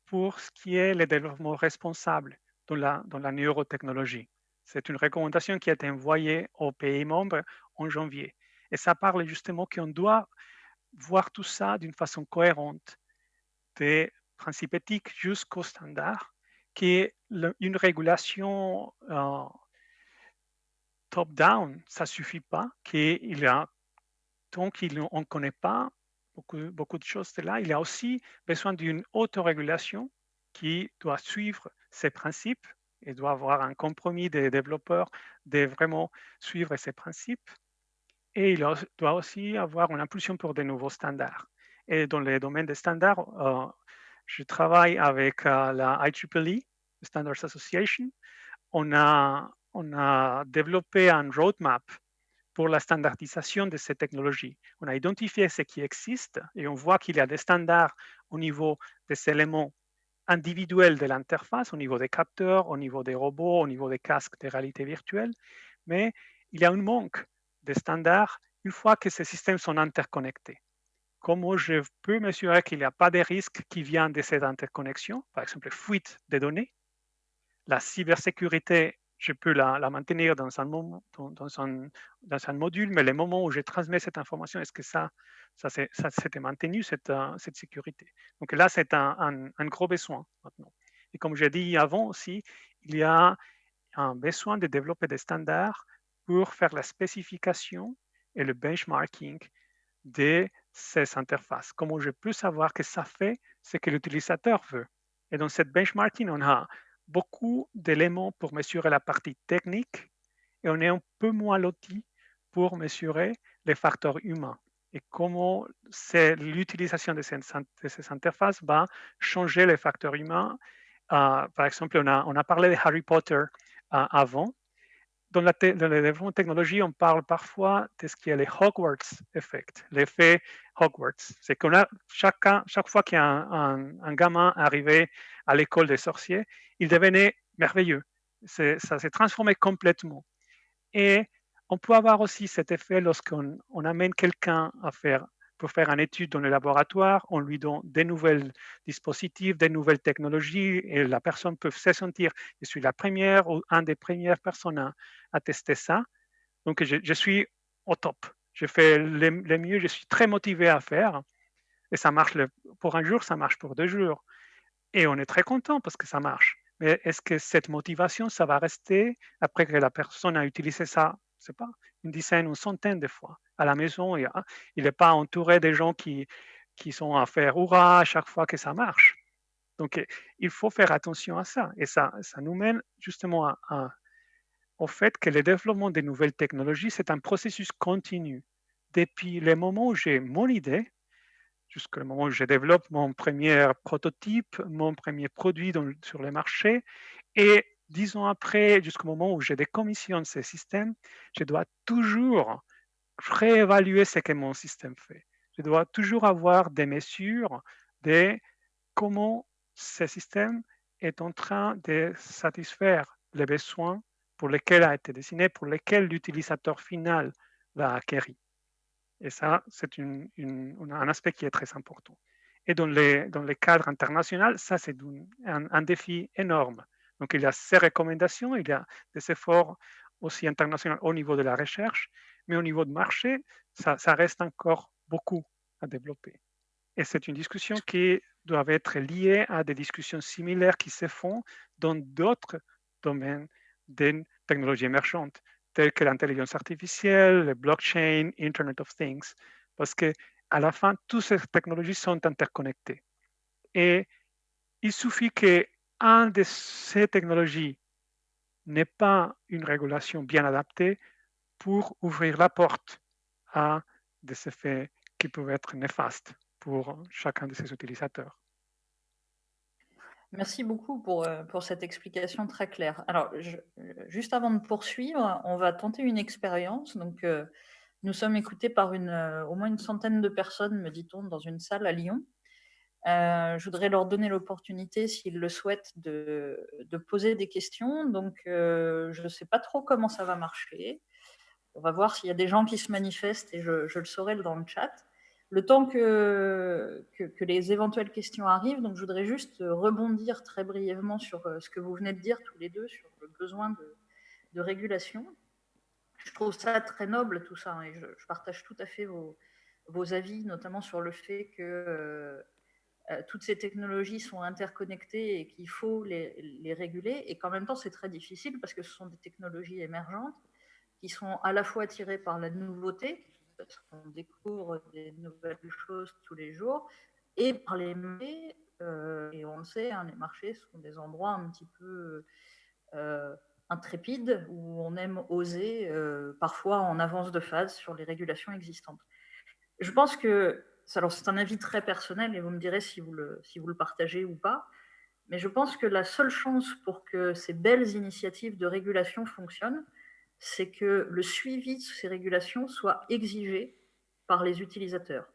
pour ce qui est le développement responsable dans la neurotechnologie. C'est une recommandation qui a été envoyée aux pays membres en janvier. Et ça parle justement qu'on doit voir tout ça d'une façon cohérente, des principes éthiques jusqu'aux standards, qui est une régulation top-down, ça ne suffit pas, tant qu'on ne connaît pas beaucoup de choses de là, il y a aussi besoin d'une autorégulation qui doit suivre ces principes et doit avoir un compromis des développeurs de vraiment suivre ces principes. Et il doit aussi avoir une impulsion pour de nouveaux standards. Et dans le domaine des standards, je travaille avec la IEEE, Standards Association. On a développé un roadmap pour la standardisation de ces technologies. On a identifié ce qui existe et on voit qu'il y a des standards au niveau des éléments individuels de l'interface, au niveau des capteurs, au niveau des robots, au niveau des casques de réalité virtuelle, mais il y a un manque de standards une fois que ces systèmes sont interconnectés. Comment je peux m'assurer qu'il n'y a pas de risques qui viennent de cette interconnexion, par exemple fuite des données? La cybersécurité, je peux la maintenir dans un module, mais le moment où je transmets cette information, est-ce que ça s'était maintenu, cette sécurité? Donc là, c'est un gros besoin maintenant. Et comme j'ai dit avant aussi, il y a un besoin de développer des standards pour faire la spécification et le benchmarking de ces interfaces. Comment je peux savoir que ça fait ce que l'utilisateur veut? Et dans cette benchmarking, on a beaucoup d'éléments pour mesurer la partie technique et on est un peu moins loti pour mesurer les facteurs humains et comment l'utilisation de ces interfaces va changer les facteurs humains. Par exemple, on a parlé de Harry Potter avant. Dans le développement de technologie, on parle parfois de ce qui est le Hogwarts effect, l'effet Hogwarts. C'est qu'on a chaque fois qu'un gamin arrivait à l'école des sorciers, il devenait merveilleux. Ça s'est transformé complètement. Et on peut avoir aussi cet effet lorsqu'on amène quelqu'un pour faire une étude dans le laboratoire, on lui donne des nouvelles dispositifs, des nouvelles technologies, et la personne peut se sentir, je suis la première ou une des premières personnes à tester ça. Donc, je suis au top. Je fais le mieux, je suis très motivé à faire. Et ça marche pour un jour, ça marche pour 2 jours. Et on est très content parce que ça marche. Mais est-ce que cette motivation, ça va rester après que la personne a utilisé ça, je sais pas, une dizaine ou une centaine de fois à la maison? Il n'est pas entouré des gens qui sont à faire hurrah à chaque fois que ça marche. Donc, il faut faire attention à ça. Et ça nous mène justement au fait que le développement des nouvelles technologies, c'est un processus continu. Depuis le moment où j'ai mon idée, jusqu'au moment où je développe mon premier prototype, mon premier produit sur le marché. Et 10 ans après, jusqu'au moment où je décommissionne ces systèmes, je dois toujours réévaluer ce que mon système fait. Je dois toujours avoir des mesures de comment ce système est en train de satisfaire les besoins pour lesquels a été dessiné, pour lesquels l'utilisateur final va acquérir. Et ça, c'est un aspect qui est très important. Et dans les cadres internationaux, ça, c'est un défi énorme. Donc, il y a ces recommandations, il y a des efforts aussi internationaux au niveau de la recherche, mais au niveau de marché, ça reste encore beaucoup à développer. Et c'est une discussion qui doit être liée à des discussions similaires qui se font dans d'autres domaines des technologies émergentes, telles que l'intelligence artificielle, le blockchain, Internet of Things, parce que à la fin, toutes ces technologies sont interconnectées. Et il suffit qu'une de ces technologies n'ait pas une régulation bien adaptée pour ouvrir la porte à des effets qui peuvent être néfastes pour chacun de ses utilisateurs. Merci beaucoup pour cette explication très claire. Alors, juste avant de poursuivre, on va tenter une expérience. Donc, nous sommes écoutés par au moins une centaine de personnes, me dit-on, dans une salle à Lyon. Je voudrais leur donner l'opportunité, s'ils le souhaitent, de poser des questions. Donc, je ne sais pas trop comment ça va marcher. On va voir s'il y a des gens qui se manifestent et je le saurai dans le chat. Le temps que les éventuelles questions arrivent, donc je voudrais juste rebondir très brièvement sur ce que vous venez de dire tous les deux, sur le besoin de régulation. Je trouve ça très noble tout ça, et je partage tout à fait vos avis, notamment sur le fait que toutes ces technologies sont interconnectées et qu'il faut les réguler, et qu'en même temps c'est très difficile parce que ce sont des technologies émergentes qui sont à la fois attirés par la nouveauté, parce qu'on découvre des nouvelles choses tous les jours, et par les marchés. Et on le sait, hein, les marchés sont des endroits un petit peu intrépides, où on aime oser, parfois en avance de phase sur les régulations existantes. Je pense que, alors c'est un avis très personnel, et vous me direz si vous le partagez ou pas, mais je pense que la seule chance pour que ces belles initiatives de régulation fonctionnent, c'est que le suivi de ces régulations soit exigé par les utilisateurs.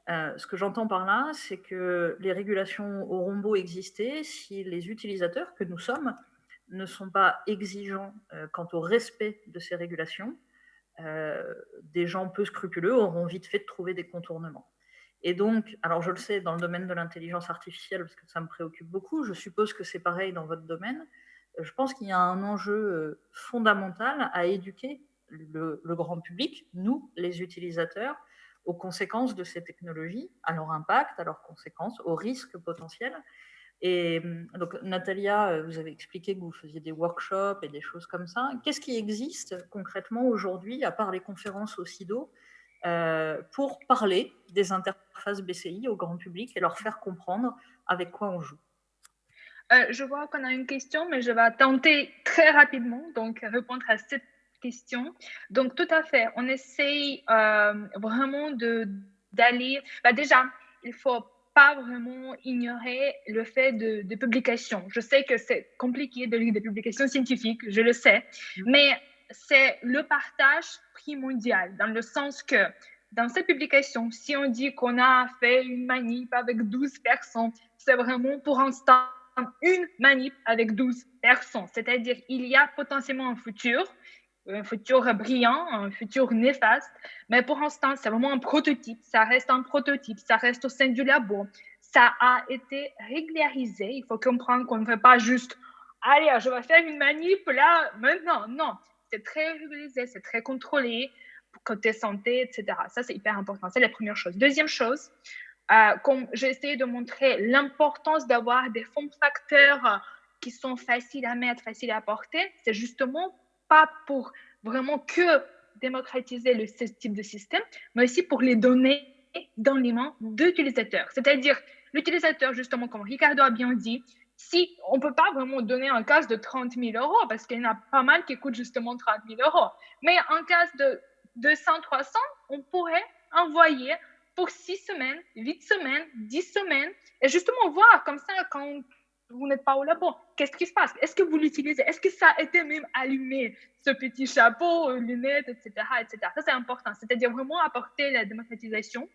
Ce que j'entends par là, c'est que les régulations auront beau exister, si les utilisateurs que nous sommes ne sont pas exigeants quant au respect de ces régulations, des gens peu scrupuleux auront vite fait de trouver des contournements. Et donc, alors je le sais, dans le domaine de l'intelligence artificielle, parce que ça me préoccupe beaucoup, je suppose que c'est pareil dans votre domaine, je pense qu'il y a un enjeu fondamental à éduquer le grand public, nous, les utilisateurs, aux conséquences de ces technologies, à leur impact, à leurs conséquences, aux risques potentiels. Et donc, Natalia, vous avez expliqué que vous faisiez des workshops et des choses comme ça. Qu'est-ce qui existe concrètement aujourd'hui, à part les conférences au CIDO, pour parler des interfaces BCI au grand public et leur faire comprendre avec quoi on joue? Je vois qu'on a une question, mais je vais tenter très rapidement, donc répondre à cette question. Donc, tout à fait, on essaye vraiment d'aller... déjà, il faut pas vraiment ignorer le fait de publication. Je sais que c'est compliqué de lire des publications scientifiques, je le sais, mais c'est le partage primordial, dans le sens que dans cette publication, si on dit qu'on a fait une manip avec 12 personnes, c'est vraiment pour l'instant une manip avec 12 personnes. C'est-à-dire il y a potentiellement un futur brillant, un futur néfaste, mais pour l'instant, c'est vraiment un prototype, ça reste un prototype, ça reste au sein du labo, ça a été régularisé, il faut comprendre qu'on ne fait pas juste « Allez, je vais faire une manip là, maintenant », non, c'est très régularisé, c'est très contrôlé, côté santé, etc. Ça, c'est hyper important, c'est la première chose. Deuxième chose, comme j'ai essayé de montrer l'importance d'avoir des formes facteurs qui sont faciles à mettre, faciles à porter, c'est justement pas pour vraiment que démocratiser ce type de système, mais aussi pour les donner dans les mains d'utilisateurs. C'est-à-dire, l'utilisateur, justement, comme Ricardo a bien dit, si on ne peut pas vraiment donner un casque de 30 000 euros, parce qu'il y en a pas mal qui coûtent justement 30 000 euros, mais un casque de 200, 300, on pourrait envoyer pour 6 semaines, 8 semaines, 10 semaines, et justement voir comme ça quand vous n'êtes pas au labo. Qu'est-ce qui se passe? Est-ce que vous l'utilisez? Est-ce que ça a été même allumé, ce petit chapeau, lunettes, etc., etc. Ça, c'est important. C'est-à-dire vraiment apporter la démocratisation.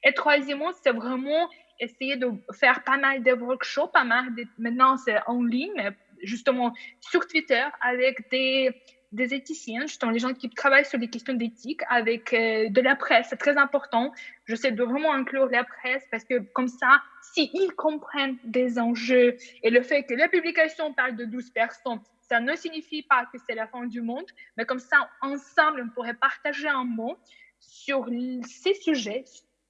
Et troisièmement, c'est vraiment essayer de faire pas mal de workshops, maintenant c'est en ligne, mais justement sur Twitter avec des éthiciens, justement les gens qui travaillent sur des questions d'éthique avec de la presse, c'est très important. J'essaie de vraiment inclure la presse parce que comme ça, s'ils comprennent des enjeux et le fait que la publication parle de 12 personnes, ça ne signifie pas que c'est la fin du monde, mais comme ça, ensemble, on pourrait partager un mot sur ces sujets,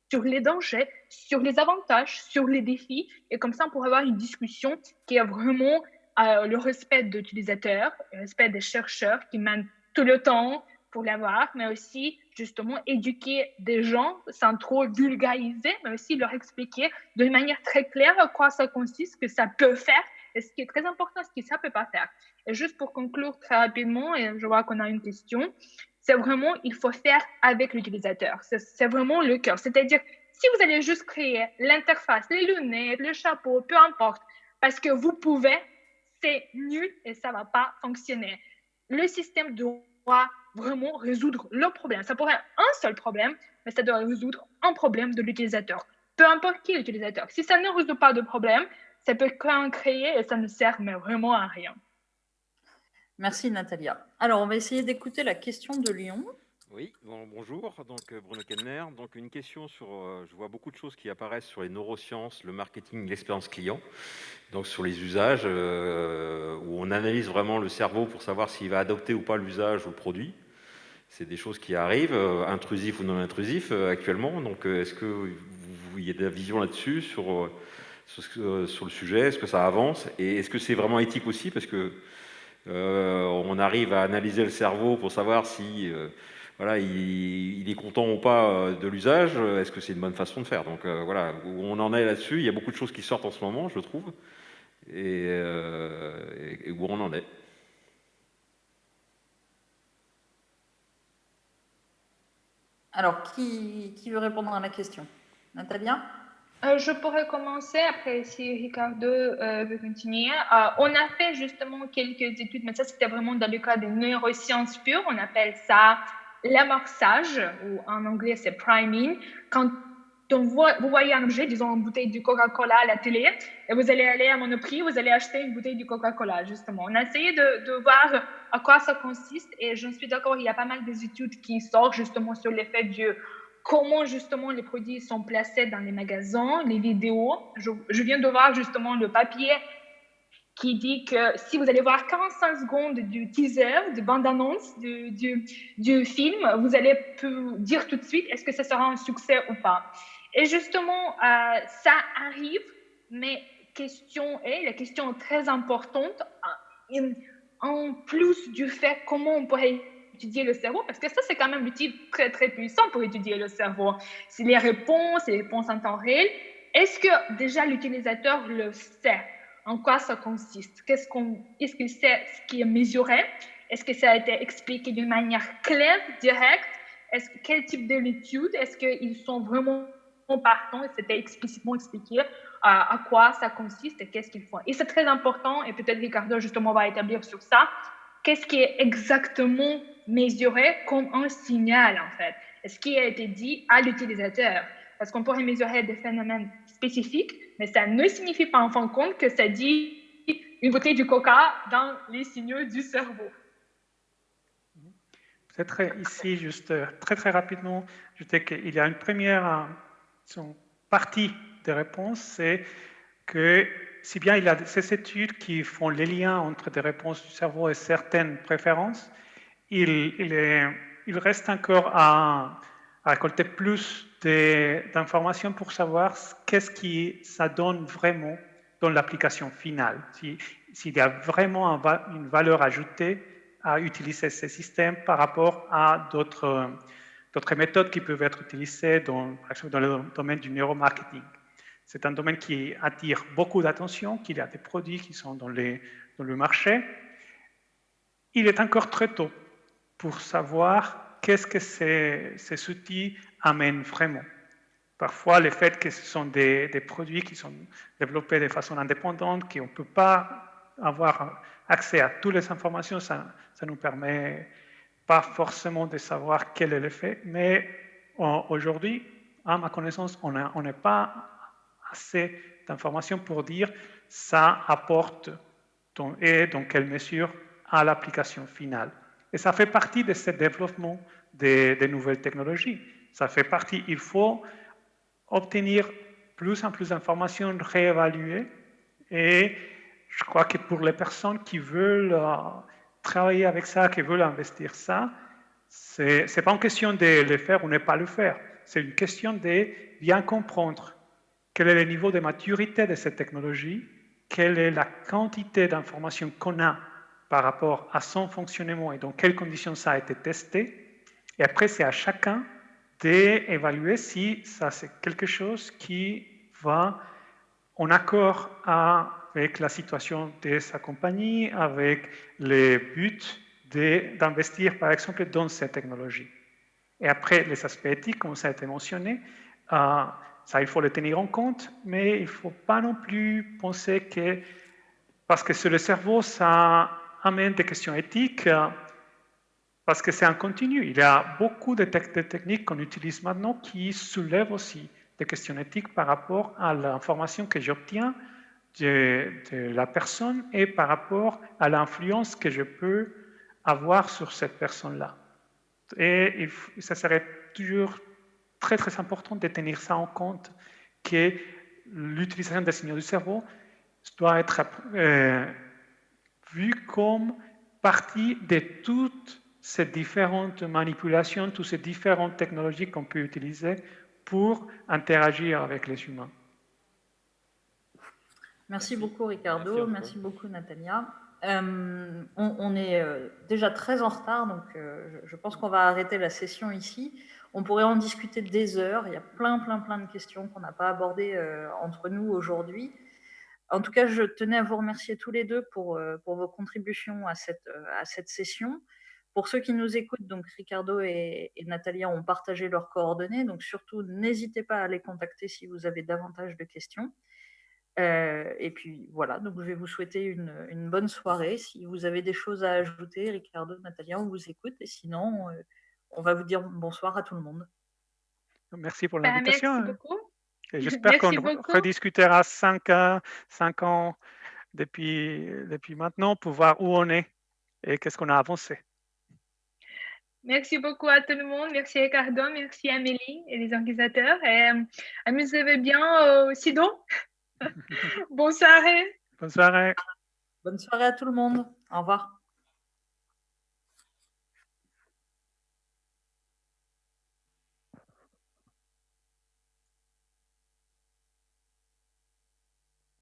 sur les dangers, sur les avantages, sur les défis, et comme ça, on pourrait avoir une discussion qui est vraiment le respect de l'utilisateur, le respect des chercheurs qui mènent tout le temps pour l'avoir, mais aussi justement éduquer des gens sans trop vulgariser, mais aussi leur expliquer d'une manière très claire à quoi ça consiste, ce que ça peut faire, et ce qui est très important, ce que ça ne peut pas faire. Et juste pour conclure très rapidement, et je vois qu'on a une question, c'est vraiment, il faut faire avec l'utilisateur. C'est vraiment le cœur. C'est-à-dire, si vous allez juste créer l'interface, les lunettes, le chapeau, peu importe, parce que vous pouvez, c'est nul et ça ne va pas fonctionner. Le système doit vraiment résoudre le problème. Ça pourrait être un seul problème, mais ça doit résoudre un problème de l'utilisateur. Peu importe qui est l'utilisateur. Si ça ne résout pas de problème, ça peut qu'en créer et ça ne sert mais vraiment à rien. Merci Natalia. Alors, on va essayer d'écouter la question de Lyon. Oui, bonjour, donc Bruno Kenner. Donc une question sur, je vois beaucoup de choses qui apparaissent sur les neurosciences, le marketing, l'expérience client, donc sur les usages, où on analyse vraiment le cerveau pour savoir s'il va adopter ou pas l'usage ou le produit. C'est des choses qui arrivent, intrusifs ou non intrusifs actuellement. Donc est-ce que vous y a de la vision là-dessus sur le sujet? Est-ce que ça avance? Et est-ce que c'est vraiment éthique aussi? Parce que on arrive à analyser le cerveau pour savoir si voilà, il est content ou pas de l'usage. Est-ce que c'est une bonne façon de faire? Donc voilà, où on en est là-dessus. Il y a beaucoup de choses qui sortent en ce moment, je trouve, et où on en est. Alors, qui veut répondre à la question? Natalia? Je pourrais commencer, après si Ricardo veut continuer. On a fait justement quelques études, mais ça c'était vraiment dans le cas des neurosciences pures. On appelle ça l'amorçage, ou en anglais c'est priming. Quand vous voyez un objet, disons une bouteille de Coca-Cola à la télé, et vous allez aller à Monoprix, vous allez acheter une bouteille de Coca-Cola, justement. On a essayé de voir à quoi ça consiste, et je suis d'accord, il y a pas mal d'études qui sortent justement sur l'effet du comment justement les produits sont placés dans les magasins, les vidéos. Je viens de voir justement le papier qui dit que si vous allez voir 45 secondes du teaser, de bande-annonce du film, vous allez dire tout de suite est-ce que ça sera un succès ou pas. Et justement, ça arrive, mais la question très importante, en plus du fait comment on pourrait étudier le cerveau, parce que ça, c'est quand même l'outil très, très puissant pour étudier le cerveau. C'est les réponses en temps réel. Est-ce que déjà l'utilisateur le sait? En quoi ça consiste? Est-ce qu'il sait ce qui est mesuré? Est-ce que ça a été expliqué d'une manière claire, directe? Quel type de l'étude? Est-ce qu'ils sont vraiment partants? C'était explicitement expliqué à quoi ça consiste et qu'est-ce qu'ils font. Et c'est très important, et peut-être Ricardo justement va établir sur ça, qu'est-ce qui est exactement mesuré comme un signal en fait? Ce qui a été dit à l'utilisateur. Parce qu'on pourrait mesurer des phénomènes spécifiques, mais ça ne signifie pas en fin de compte que ça dit une bouteille de coca dans les signaux du cerveau. Peut-être ici, juste très très rapidement, je dis qu'il y a une première partie des réponses, c'est que si bien il y a ces études qui font les liens entre des réponses du cerveau et certaines préférences, il reste encore à récolter plus d'informations pour savoir qu'est-ce qui ça donne vraiment dans l'application finale. S'il y a vraiment une valeur ajoutée à utiliser ces systèmes par rapport à d'autres méthodes qui peuvent être utilisées par exemple dans le domaine du neuromarketing. C'est un domaine qui attire beaucoup d'attention, qu'il y a des produits qui sont dans le marché. Il est encore très tôt pour savoir qu'est-ce que ces outils amènent vraiment. Parfois, le fait que ce sont des produits qui sont développés de façon indépendante, qu'on ne peut pas avoir accès à toutes les informations, ça ne nous permet pas forcément de savoir quel est l'effet, mais aujourd'hui, à ma connaissance, on n'a pas assez d'informations pour dire ça apporte et dans quelle mesure à l'application finale. Et ça fait partie de ce développement des nouvelles technologies. Ça fait partie, il faut obtenir plus en plus d'informations, réévaluer. Et je crois que pour les personnes qui veulent travailler avec ça, qui veulent investir ça, ce n'est pas une question de le faire ou ne pas le faire. C'est une question de bien comprendre quel est le niveau de maturité de cette technologie, quelle est la quantité d'informations qu'on a par rapport à son fonctionnement et dans quelles conditions ça a été testé. Et après, c'est à chacun d'évaluer si ça c'est quelque chose qui va en accord avec la situation de sa compagnie, avec les buts d'investir par exemple dans cette technologie. Et après, les aspects éthiques, comme ça a été mentionné, ça il faut le tenir en compte, mais il ne faut pas non plus penser que, parce que sur le cerveau, ça amène des questions éthiques, parce que c'est un continu. Il y a beaucoup de techniques qu'on utilise maintenant qui soulèvent aussi des questions éthiques par rapport à l'information que j'obtiens de la personne et par rapport à l'influence que je peux avoir sur cette personne-là. Et ça serait toujours très très important de tenir ça en compte, que l'utilisation des signaux du cerveau doit être vue comme partie de toutes ces différentes manipulations, toutes ces différentes technologies qu'on peut utiliser pour interagir avec les humains. Merci beaucoup Ricardo, merci beaucoup Natalia. On est déjà très en retard, donc je pense qu'on va arrêter la session ici. On pourrait en discuter des heures, il y a plein de questions qu'on n'a pas abordées entre nous aujourd'hui. En tout cas, je tenais à vous remercier tous les deux pour vos contributions à cette session. Pour ceux qui nous écoutent, donc Ricardo et Natalia ont partagé leurs coordonnées, donc surtout n'hésitez pas à les contacter si vous avez davantage de questions. Et puis voilà, donc je vais vous souhaiter une bonne soirée. Si vous avez des choses à ajouter, Ricardo, Natalia, on vous écoute. Et sinon, on va vous dire bonsoir à tout le monde. Merci pour l'invitation. Merci beaucoup. J'espère qu'on rediscutera 5 ans depuis maintenant pour voir où on est et qu'est-ce qu'on a avancé. Merci beaucoup à tout le monde. Merci Ricardo, merci Amélie et les organisateurs. Et amusez-vous bien au Sidon. Bonne soirée. Bonne soirée. Bonne soirée à tout le monde. Au revoir.